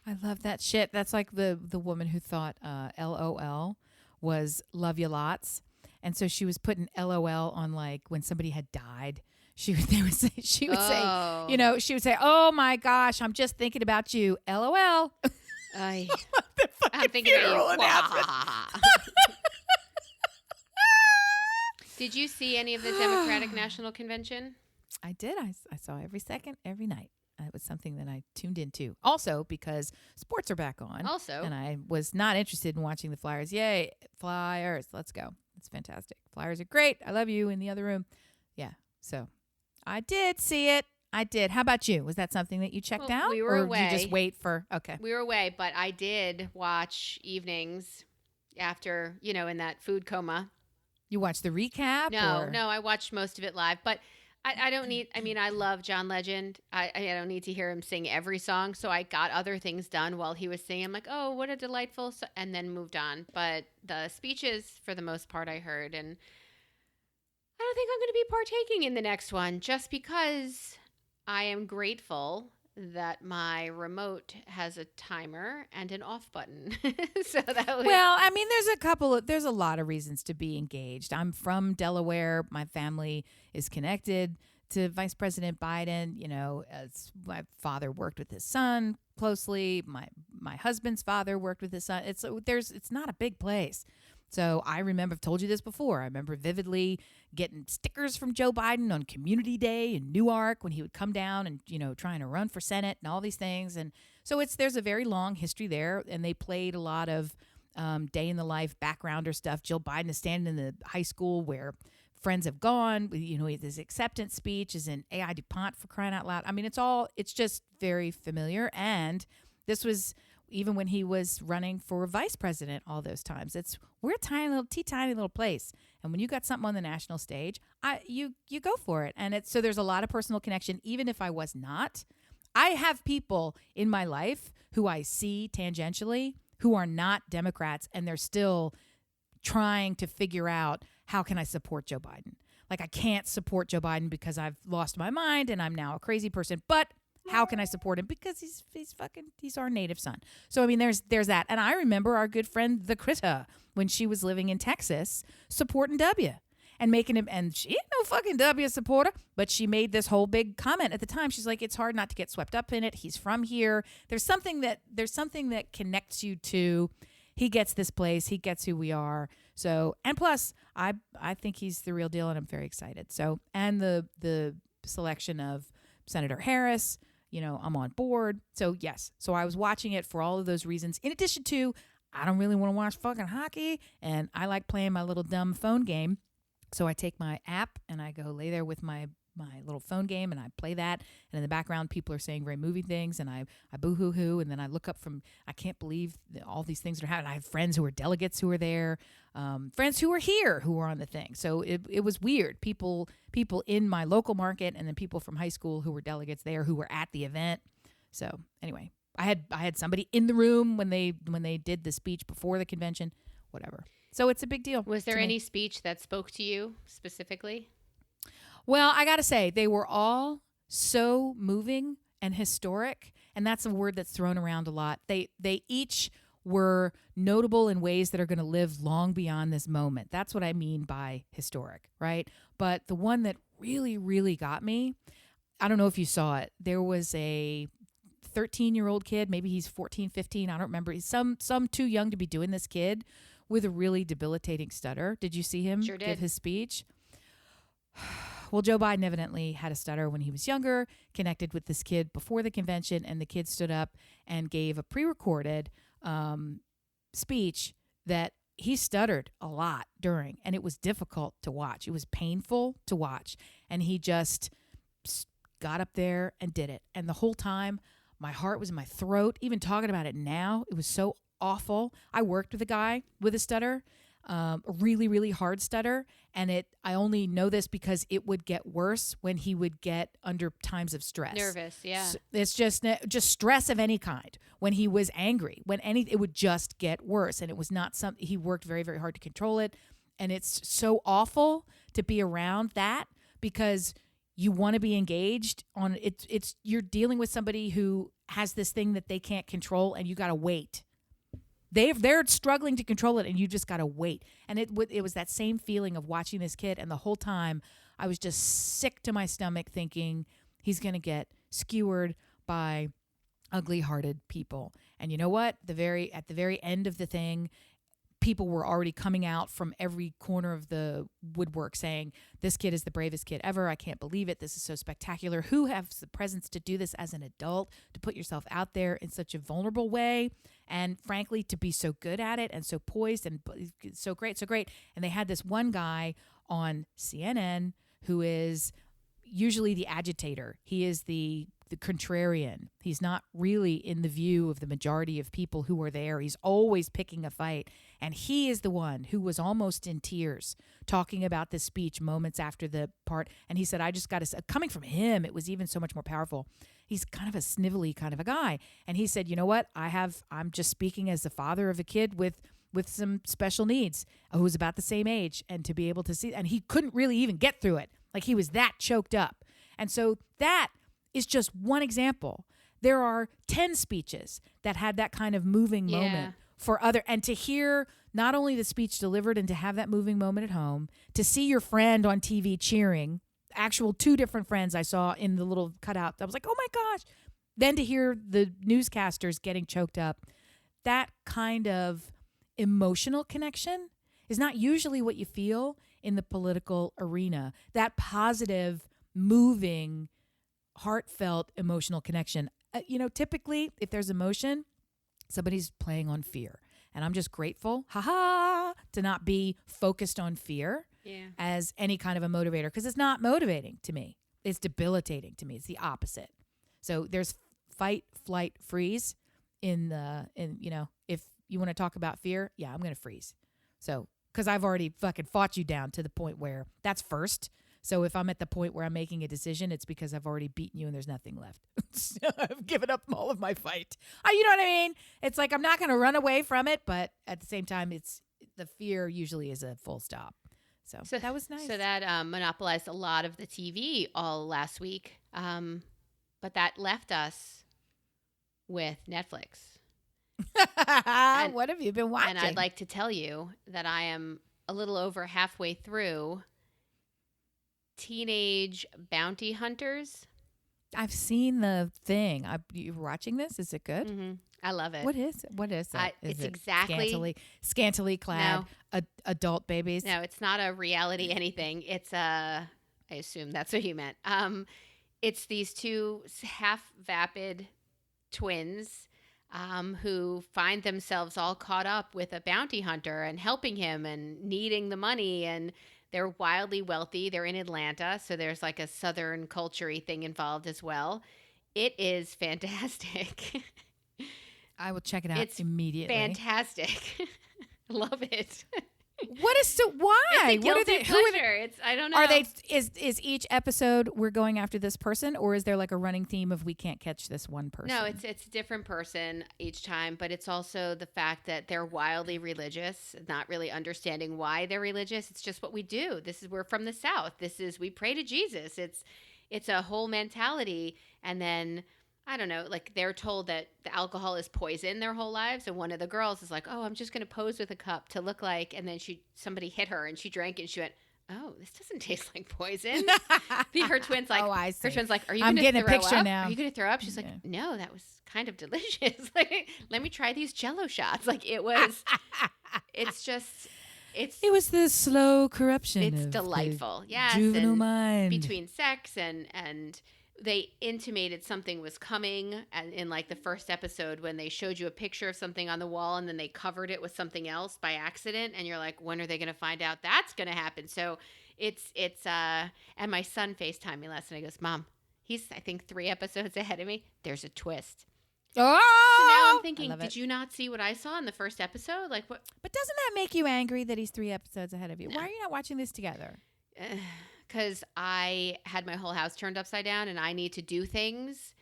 I love that shit. That's like the woman who thought LOL was love you lots. And so she was putting LOL on like when somebody had died. She would say, you know, she would say, "Oh my gosh, I'm just thinking about you." LOL. I'm I'm thinking about you. Did you see any of the Democratic National Convention? I did. I saw every second, every night. It was something that I tuned into. Also, because sports are back on. Also. And I was not interested in watching the Flyers. Yay, Flyers. Let's go. It's fantastic. Flyers are great. I love you in the other room. Yeah. So I did see it. I did. How about you? Was that something that you checked out? We were away. Did you just wait for, okay. We were away, but I did watch evenings after, in that food coma. You watched the recap? No, I watched most of it live, but I don't need, I love John Legend. I don't need to hear him sing every song. So I got other things done while he was singing. I'm like, oh, what a delightful, and then moved on. But the speeches, for the most part, I heard. And I don't think I'm going to be partaking in the next one just because I am grateful that my remote has a timer and an off button. So that was... Well, there's a lot of reasons to be engaged. I'm from Delaware. My family is connected to Vice President Biden. As my father worked with his son closely. My husband's father worked with his son. It's not a big place. So I remember, I've told you this before, I remember vividly getting stickers from Joe Biden on Community Day in Newark when he would come down and, trying to run for Senate and all these things. And so there's a very long history there. And they played a lot of day in the life backgrounder stuff. Jill Biden is standing in the high school where friends have gone. His acceptance speech is in AI DuPont, for crying out loud. It's just very familiar. And this was... even when he was running for vice president all those times. We're a tiny little place. And when you got something on the national stage, you go for it. And so there's a lot of personal connection, even if I was not. I have people in my life who I see tangentially who are not Democrats, and they're still trying to figure out, how can I support Joe Biden? Like, I can't support Joe Biden because I've lost my mind and I'm now a crazy person, but how can I support him? Because he's our native son. So, there's that. And I remember our good friend, the Critta, when she was living in Texas, supporting W and making him, and she ain't no fucking W supporter, but she made this whole big comment at the time. She's like, it's hard not to get swept up in it. He's from here. There's something that connects you to, he gets this place. He gets who we are. So, and plus I think he's the real deal, and I'm very excited. So, and the selection of Senator Harris, I'm on board. So yes. So I was watching it for all of those reasons. In addition to, I don't really want to watch fucking hockey, and I like playing my little dumb phone game. So I take my app and I go lay there with my little phone game, and I play that. And in the background, people are saying very moving things, and I boo-hoo-hoo. And then I look up I can't believe all these things are happening. I have friends who are delegates who are there, friends who are here who are on the thing. So it was weird. People in my local market, and then people from high school who were delegates there who were at the event. So anyway, I had somebody in the room when they did the speech before the convention, whatever. So it's a big deal. Was there any speech that spoke to you specifically? Well, I got to say, they were all so moving and historic, and that's a word that's thrown around a lot. They each were notable in ways that are going to live long beyond this moment. That's what I mean by historic, right? But the one that really, really got me, I don't know if you saw it. There was a 13-year-old kid, maybe he's 14, 15, I don't remember. He's some too young to be doing this, kid with a really debilitating stutter. Did you see him Sure did. give his speech? Well, Joe Biden evidently had a stutter when he was younger, connected with this kid before the convention, and the kid stood up and gave a pre-recorded speech that he stuttered a lot during, and it was difficult to watch. It was painful to watch, and he just got up there and did it. And the whole time, my heart was in my throat. Even talking about it now, it was so awful. I worked with a guy with a stutter, a really, really hard stutter. And I only know this because it would get worse when he would get under times of stress. Nervous, yeah. So it's just stress of any kind. When he was angry, it would just get worse. And it was not something, he worked very, very hard to control it. And it's so awful to be around that because you want to be engaged on it. You're dealing with somebody who has this thing that they can't control, and you got to wait. They're struggling to control it, and you just got to wait. And it was that same feeling of watching this kid, and the whole time I was just sick to my stomach thinking he's going to get skewered by ugly-hearted people. And you know what? At the very end of the thing, people were already coming out from every corner of the woodwork saying, this kid is the bravest kid ever. I can't believe it. This is so spectacular. Who has the presence to do this as an adult, to put yourself out there in such a vulnerable way? And frankly, to be so good at it and so poised and so great, so great. And they had this one guy on CNN who is usually the agitator. He is the contrarian. He's not really in the view of the majority of people who are there. He's always picking a fight. And he is the one who was almost in tears talking about this speech moments after the part. And he said, I just got to, coming from him, it was even so much more powerful. He's kind of a snivelly kind of a guy. And he said, you know what? I'm just speaking as the father of a kid with some special needs who's about the same age, and to be able to see, and he couldn't really even get through it. Like he was that choked up. And so that is just one example. There are 10 speeches that had that kind of moving moment for other, and to hear not only the speech delivered and to have that moving moment at home, to see your friend on TV cheering, actual 2 different friends I saw in the little cutout. I was like, oh my gosh. Then to hear the newscasters getting choked up, that kind of emotional connection is not usually what you feel in the political arena. That positive, moving, heartfelt emotional connection. Typically, if there's emotion, somebody's playing on fear. And I'm just grateful, to not be focused on fear as any kind of a motivator, because it's not motivating to me. It's debilitating to me. It's the opposite. So there's fight, flight, freeze if you want to talk about fear, I'm going to freeze. So, because I've already fucking fought you down to the point where that's first. So if I'm at the point where I'm making a decision, it's because I've already beaten you and there's nothing left. So I've given up all of my fight. You know what I mean? It's like I'm not going to run away from it, but at the same time, it's the fear usually is a full stop. So that was nice. So that monopolized a lot of the TV all last week, but that left us with Netflix. What have you been watching? And I'd like to tell you that I am a little over halfway through Teenage Bounty Hunters. I've seen the thing. You're watching this? Is it good? Mm-hmm. I love it. What is that? It's it exactly scantily clad adult babies? No, it's not a reality anything. It's I assume that's what you meant. It's these 2 half-vapid twins who find themselves all caught up with a bounty hunter and helping him and needing the money, and they're wildly wealthy. They're in Atlanta, so there's like a Southern culture-y thing involved as well. It is fantastic. I will check it out immediately. Fantastic. Love it. What is so? Why? It's a guilty pleasure. I don't know. Are they? Is each episode we're going after this person, or is there like a running theme of we can't catch this one person? No, it's a different person each time, but it's also the fact that they're wildly religious, not really understanding why they're religious. It's just what we do. We're from the South. We pray to Jesus. It's a whole mentality, and then I don't know, like they're told that the alcohol is poison their whole lives. And one of the girls is like, oh, I'm just going to pose with a cup to look like, and then somebody hit her and she drank and she went, oh, this doesn't taste like poison. Her twin's like, I see. Her twin's like, are you I'm going to getting throw a picture up? now. Are you going to throw up? She's like, no, that was kind of delicious. Like, let me try these Jello shots. Like it's just, It's It was the slow corruption it's of delightful. the Yes, juvenile and mind. between sex and they intimated something was coming and in like the first episode when they showed you a picture of something on the wall and then they covered it with something else by accident and you're like, when are they going to find out that's going to happen? So it's and my son FaceTimed me last night. He goes, Mom, he's I think 3 episodes ahead of me. There's a twist. So now I'm Oh, I thinking, love it. did you not see what I saw in the first episode? Like what? But doesn't that make you angry that he's 3 episodes ahead of you? No. Why are you not watching this together? Because I had my whole house turned upside down and I need to do things.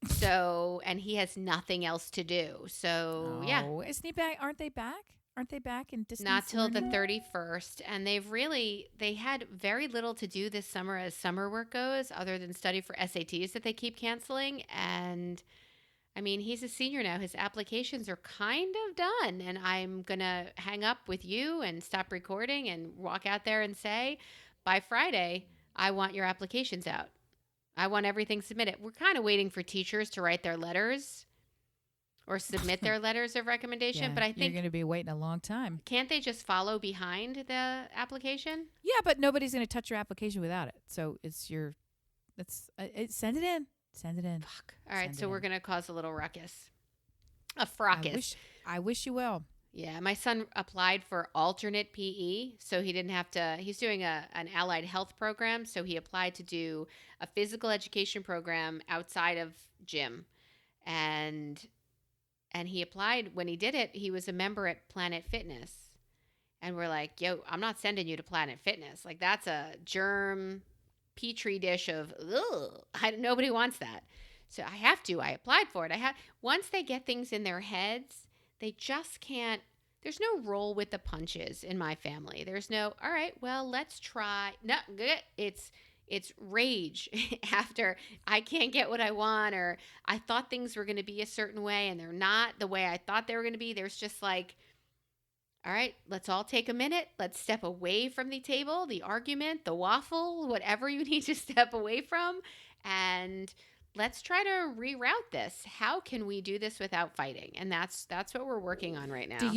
So, and he has nothing else to do. So, yeah. Oh, isn't he back? Aren't they back? Aren't they back in distance Not till the learning? 31st. And they had very little to do this summer as summer work goes, other than study for SATs that they keep canceling. And I mean, he's a senior now. His applications are kind of done. And I'm going to hang up with you and stop recording and walk out there and say, by Friday, I want your applications out. I want everything submitted. We're kind of waiting for teachers to write their letters or submit their letters of recommendation. Yeah, But I you're think, going to be waiting a long time. can't they just follow behind the application? Yeah, but nobody's going to touch your application without it. So send it in. Send it in. Fuck. All right, Send so it we're in. going to cause a little ruckus. A fracas. I wish you well. Yeah, my son applied for alternate PE, so he didn't have to. He's doing an allied health program, so he applied to do a physical education program outside of gym, and he applied. When he did it, he was a member at Planet Fitness, and we're like, "Yo, I'm not sending you to Planet Fitness. Like that's a germ petri dish of ugh. Nobody wants that." So I have to. I applied for it. Once they get things in their heads. They just can't. There's no roll with the punches in my family. There's no, all right, well, let's try. No, it's rage after I can't get what I want or I thought things were going to be a certain way and they're not the way I thought they were going to be. There's just like, all right, let's all take a minute. Let's step away from the table, the argument, the waffle, whatever you need to step away from, and let's try to reroute this. How can we do this without fighting? And that's what we're working on right now. Do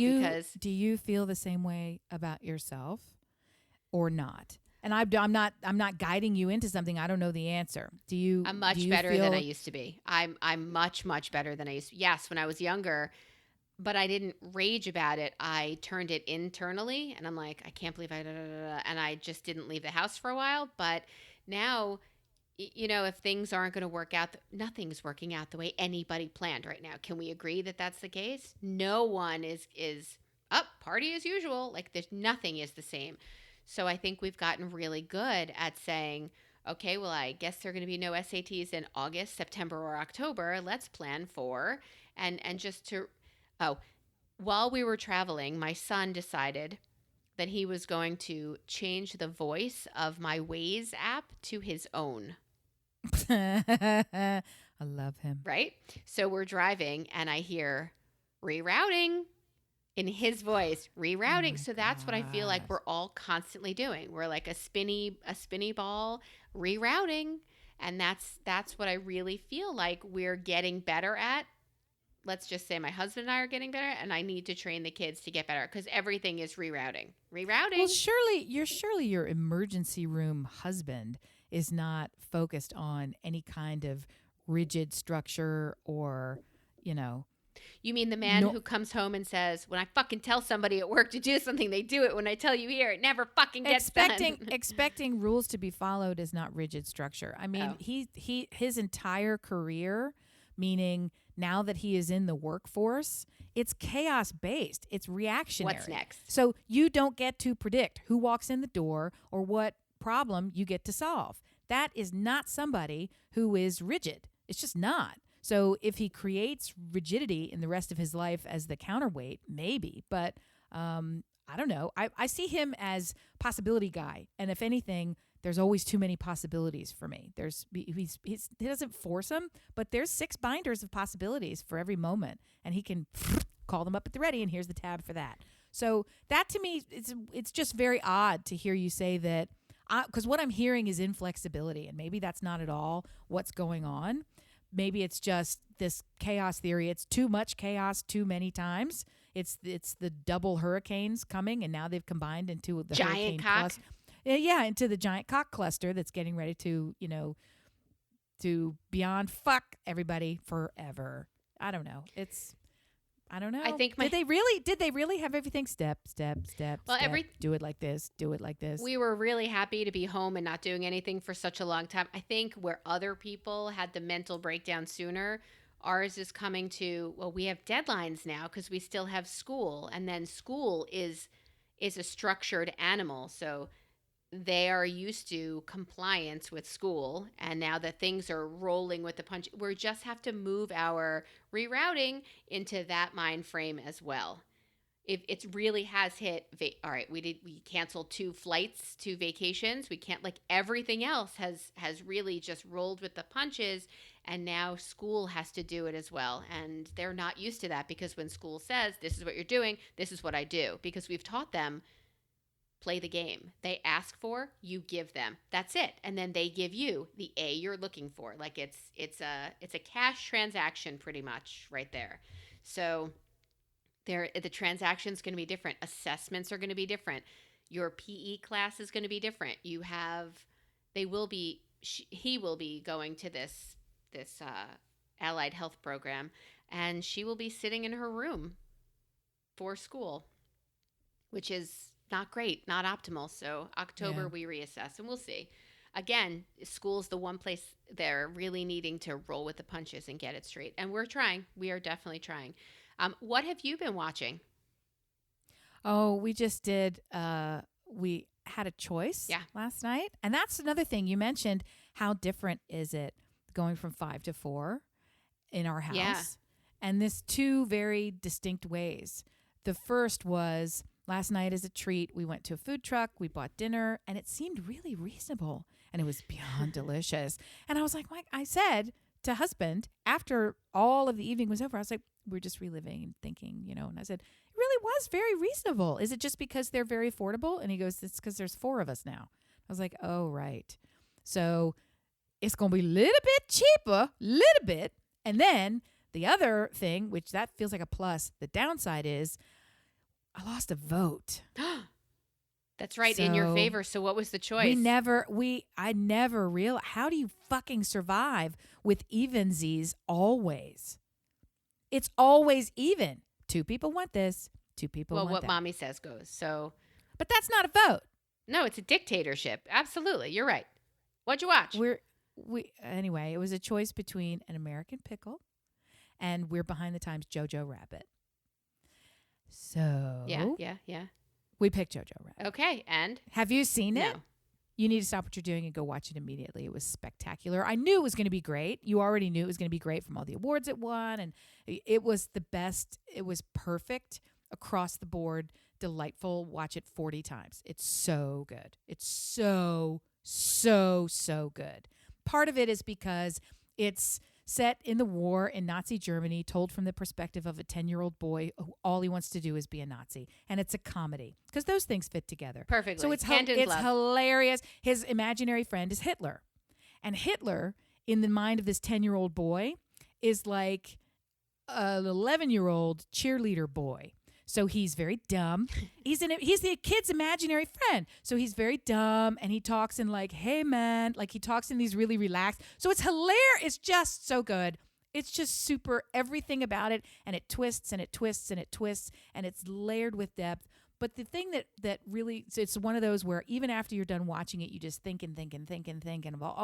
you feel the same way about yourself or not? And I'm not guiding you into something. I don't know the answer. I'm much better than I used to be. I'm much better than I used to. Yes, when I was younger, but I didn't rage about it. I turned it internally and I'm like, I can't believe and I just didn't leave the house for a while, but now if things aren't going to work out, nothing's working out the way anybody planned right now. Can we agree that that's the case? No one is up party as usual. Like there's nothing is the same. So I think we've gotten really good at saying, okay, well, I guess there are going to be no SATs in August, September, or October. Let's plan for, and just to, while we were traveling, my son decided that he was going to change the voice of my Waze app to his own. I love him. Right? So we're driving and I hear rerouting in his voice, rerouting. So that's what I feel like we're all constantly doing. We're like a spinny ball rerouting. And that's what I really feel like we're getting better at. Let's just say my husband and I are getting better and I need to train the kids to get better because everything is rerouting. Well, surely your emergency room husband is not focused on any kind of rigid structure or, You mean the man who comes home and says, when I fucking tell somebody at work to do something, they do it. When I tell you here, it never fucking gets done. Expecting rules to be followed is not rigid structure. I mean, his entire career, meaning now that he is in the workforce, it's chaos based. It's reactionary. What's next? So you don't get to predict who walks in the door or what problem you get to solve. That is not somebody who is rigid. It's just not. So if he creates rigidity in the rest of his life as the counterweight, maybe. But I don't know. I see him as possibility guy. And if anything, there's always too many possibilities for me. He doesn't force them, but there's 6 binders of possibilities for every moment. And he can call them up at the ready, and here's the tab for that. So that to me, it's just very odd to hear you say that, because what I'm hearing is inflexibility, and maybe that's not at all what's going on. Maybe it's just this chaos theory. It's too much chaos too many times it's the double hurricanes coming, and now they've combined into the Giant hurricane cock. cluster. Yeah, into the giant cock cluster that's getting ready to, to beyond fuck everybody forever. I don't know. I don't know. I think did they really have everything step, step, step, Well, step, do it like this, do it like this? we were really happy to be home and not doing anything for such a long time. I think where other people had the mental breakdown sooner, ours is coming to, well, we have deadlines now because we still have school, and then school is a structured animal. So they are used to compliance with school, and now that things are rolling with the punch, we just have to move our rerouting into that mind frame as well. If it really has hit, all right, we canceled 2 flights, 2 vacations. We can't, like, everything else has really just rolled with the punches, and now school has to do it as well. And they're not used to that, because when school says, this is what you're doing, this is what I do, because we've taught them, play the game. They ask for, you give them. That's it. And then they give you the A you're looking for. Like, it's a cash transaction pretty much right there. So the transaction's going to be different. Assessments are going to be different. Your PE class is going to be different. He will be going to this allied health program, and she will be sitting in her room for school, which is not great, not optimal. So October we reassess, and we'll see. Again, school's the one place they're really needing to roll with the punches and get it straight. And we're trying. We are definitely trying. What have you been watching? Oh, we just did. We had a choice last night. And that's another thing. You mentioned how different is it going from 5 to 4 in our house. Yeah. And this 2 very distinct ways. The first was last night as a treat. We went to a food truck. We bought dinner, and it seemed really reasonable. And it was beyond delicious. And I was like, Mike, I said to husband, after all of the evening was over, I was like, we're just reliving and thinking, and I said, it really was very reasonable. Is it just because they're very affordable? And he goes, it's because there's 4 of us now. I was like, oh, right. So it's going to be a little bit cheaper, little bit. And then the other thing, which that feels like a plus, the downside is I lost a vote. That's right, in your favor. So what was the choice? I never realized, how do you fucking survive with evensies always? It's always even. 2 people want this, 2 people want that. Well, what mommy says goes. So, but that's not a vote. No, it's a dictatorship. Absolutely. You're right. What'd you watch? Anyway, it was a choice between An American Pickle and We're Behind the Times Jojo Rabbit. So Yeah. We picked Jojo Rabbit. Okay, and have you seen it? No. You need to stop what you're doing and go watch it immediately. It was spectacular. I knew it was going to be great. You already knew it was going to be great from all the awards it won, and it was the best. It was perfect across the board, delightful. Watch it 40 times. It's so good. It's so good. Part of it is because it's set in the war in Nazi Germany, told from the perspective of a 10-year-old boy who all he wants to do is be a Nazi. And it's a comedy because those things fit together. Perfectly. So it's hilarious. His imaginary friend is Hitler. And Hitler, in the mind of this 10-year-old boy, is like an 11-year-old cheerleader boy. So he's very dumb. He's the kid's imaginary friend. So he's very dumb, and he talks in like, hey, man. Like, he talks in these really relaxed. So it's hilarious. It's just so good. It's just super, everything about it. And it twists and it twists and it twists, and it's layered with depth. But the thing that really, it's one of those where even after you're done watching it, you just think and about,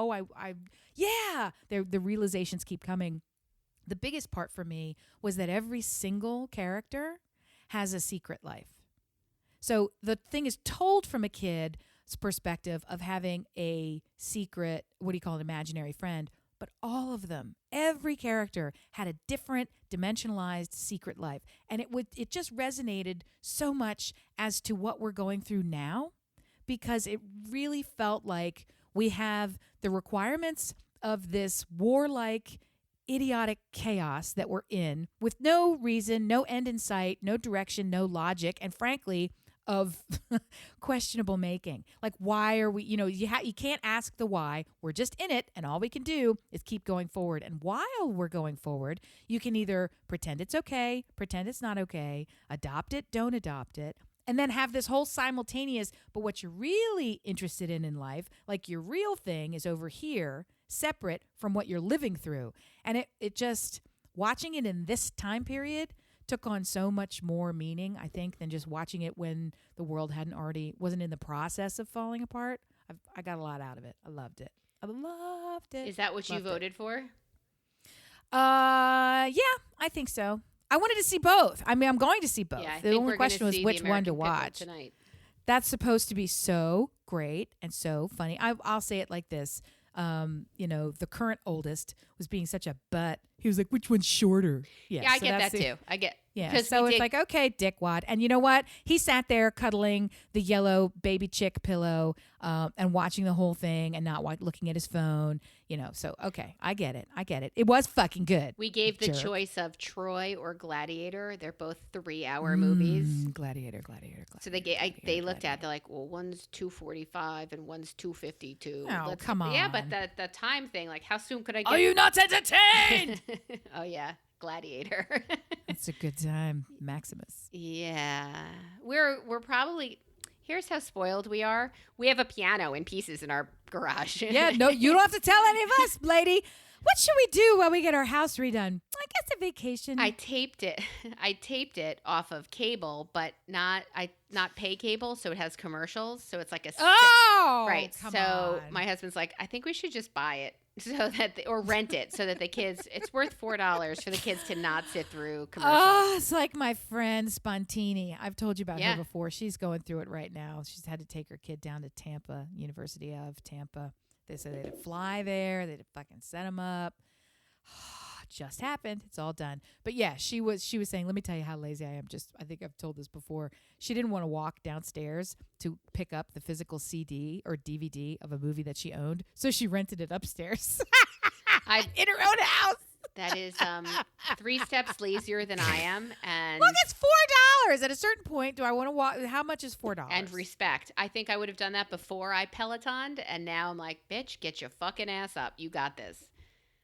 the realizations keep coming. The biggest part for me was that every single character has a secret life. So the thing is told from a kid's perspective of having a secret, what do you call it, imaginary friend, but all of them, every character had a different dimensionalized secret life. And it just resonated so much as to what we're going through now, because it really felt like we have the requirements of this warlike idiotic chaos that we're in with no reason, no end in sight, no direction, no logic, and frankly, of questionable making. Like, why are we, you can't ask the why. We're just in it, and all we can do is keep going forward. And while we're going forward, you can either pretend it's okay, pretend it's not okay, adopt it, don't adopt it, and then have this whole simultaneous, but what you're really interested in life, like your real thing is over here, separate from what you're living through. And it just, watching it in this time period took on so much more meaning, I think, than just watching it when the world wasn't in the process of falling apart. I got a lot out of it. I loved it. I loved it. Is that what you voted for? Yeah, I think so. I wanted to see both. I mean, I'm going to see both. Yeah, the only question was which one to watch. Tonight. That's supposed to be so great and so funny. I'll say it like this. The current oldest was being such a butt. He was like, which one's shorter? Yeah, I get that too. Yeah, so it's like, okay, dickwad. And you know what? He sat there cuddling the yellow baby chick pillow and watching the whole thing and not looking at his phone. So, okay, I get it. It was fucking good. We gave the choice of Troy or Gladiator. They're both 3-hour movies. Gladiator. So they looked at, they're like, well, one's 2:45 and one's 2:52. Oh, come on. Yeah, but the time thing, like, how soon could I get? Are you not entertained? Oh, yeah. Gladiator. It's a good time. Maximus. Yeah. We're probably, here's how spoiled we are. We have a piano in pieces in our garage. Yeah, no, you don't have to tell any of us, lady. What should we do while we get our house redone? I guess a vacation. I taped it off of cable, but not pay cable, so it has commercials. So it's like a right. Come so on. My husband's like, I think we should just buy it or rent it so that the kids. It's worth $4 for the kids to not sit through commercials. Oh, it's like my friend Spontini. I've told you about her before. She's going through it right now. She's had to take her kid down to Tampa, University of Tampa. They said they had to fly there. They had to fucking set them up. Just happened. It's all done. But yeah, she was saying, let me tell you how lazy I am. I think I've told this before. She didn't want to walk downstairs to pick up the physical CD or DVD of a movie that she owned. So she rented it upstairs in her own house. That is 3 steps lazier than I am. And look, it's $4. At a certain point, do I want to walk? How much is $4? And respect. I think I would have done that before I Pelotoned, and now I'm like, bitch, get your fucking ass up. You got this.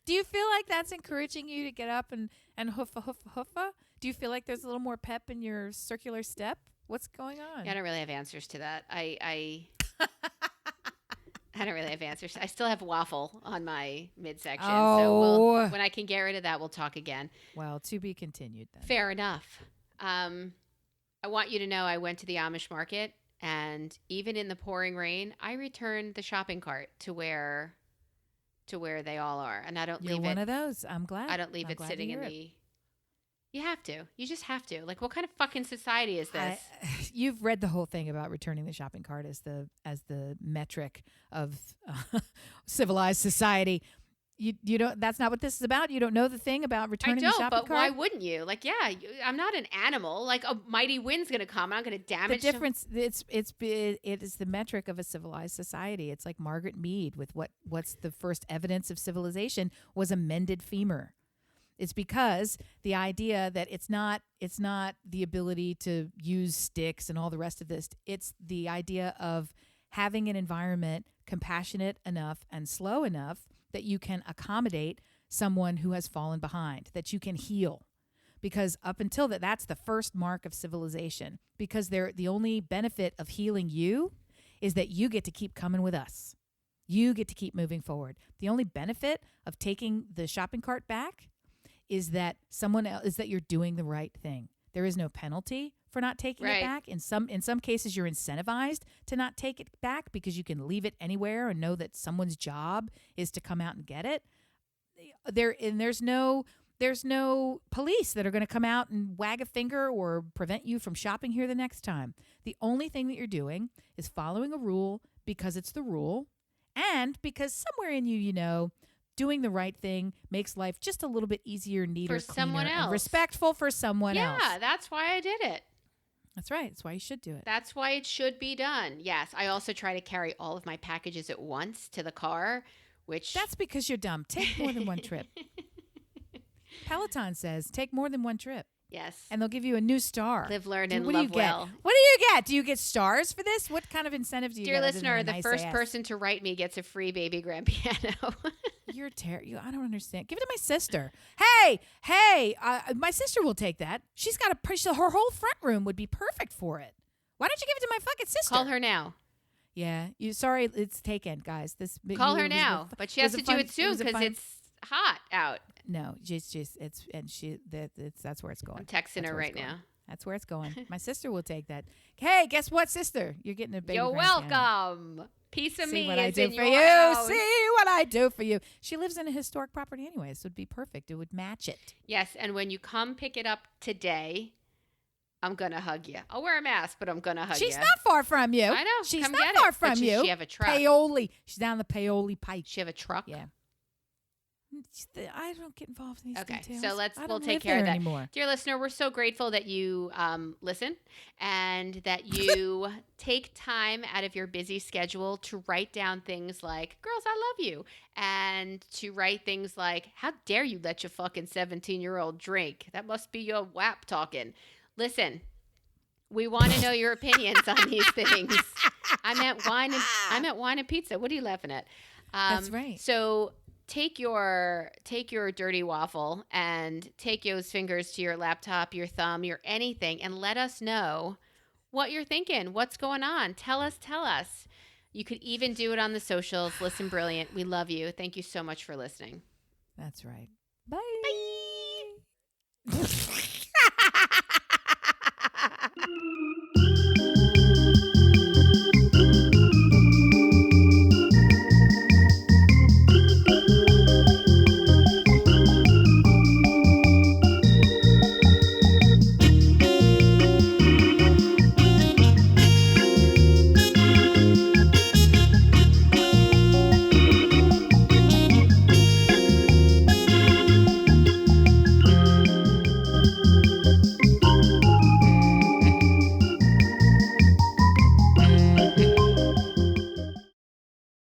Do you feel like that's encouraging you to get up and hoofa? Do you feel like there's a little more pep in your circular step? What's going on? Yeah, I don't really have answers to that. I don't really have answers. I still have waffle on my midsection. Oh. So when I can get rid of that, we'll talk again. Well, to be continued then. Fair enough. I want you to know I went to the Amish market, and even in the pouring rain, I returned the shopping cart to where they all are, and I don't You're leave one it. of those. I'm glad. I don't leave it sitting in the. You have to. You just have to. Like, what kind of fucking society is this? You've read the whole thing about returning the shopping cart as the metric of civilized society. You don't. That's not what this is about. You don't know the thing about returning the shopping cart. But why wouldn't you? Like, yeah, I'm not an animal. Like, a mighty wind's gonna come. I'm gonna damage. The difference. It is the metric of a civilized society. It's like Margaret Mead with what's the first evidence of civilization was a mended femur. It's because the idea that it's not the ability to use sticks and all the rest of this. It's the idea of having an environment compassionate enough and slow enough that you can accommodate someone who has fallen behind, that you can heal. Because up until that's the first mark of civilization. Because the only benefit of healing you is that you get to keep coming with us. You get to keep moving forward. The only benefit of taking the shopping cart back is that you're doing the right thing. There is no penalty for not taking it back. In some cases, you're incentivized to not take it back because you can leave it anywhere and know that someone's job is to come out and get it. There's no police that are going to come out and wag a finger or prevent you from shopping here the next time. The only thing that you're doing is following a rule because it's the rule, and because somewhere in you know. Doing the right thing makes life just a little bit easier, neater, for someone cleaner, else. and respectful for someone else. Yeah, that's why I did it. That's right. That's why you should do it. That's why it should be done. Yes, I also try to carry all of my packages at once to the car, which... That's because you're dumb. Take more than one trip. Peloton says take more than one trip. Yes. And they'll give you a new star. Live, learn, and What do you love get? well. What do you get? Do you get stars for this? What kind of incentive do you Dear get? listener, the first person to write me gets a free baby grand piano. You're terrible. I don't understand. Give it to my sister. Hey, my sister will take that. She's got her whole front room would be perfect for it. Why don't you give it to my fucking sister? Call her now. Yeah, sorry, it's taken, guys. Call her now, but she has to do it soon because it's hot out. No, that's where it's going. I'm texting her right now. That's where it's going. My sister will take that. Hey, guess what, sister? You're getting a baby. You're grand welcome. piano. Piece of See me what is I do in for your you. house. See what I do for you. She lives in a historic property anyway, so it'd be perfect. It would match it. Yes, and when you come pick it up today, I'm gonna hug you. I'll wear a mask, but I'm gonna hug you. She's not far from you. I know. She's Come not get far it. from But you. Does she have a truck? Paoli. She's down the Paoli Pike. She have a truck? Yeah. I don't get involved in these details. So we'll take live care of there that. Anymore. Dear listener, we're so grateful that you listen and that you take time out of your busy schedule to write down things like, girls, I love you. And to write things like, how dare you let your fucking 17-year-old drink? That must be your WAP talking. Listen, we want to know your opinions on these things. I meant wine and pizza. What are you laughing at? That's right. So take your dirty waffle and take those fingers to your laptop, your thumb, your anything, and let us know what you're thinking. What's going on? Tell us. You could even do it on the socials. Listen Brilliant. We love you. Thank you so much for listening. That's right. Bye. Bye.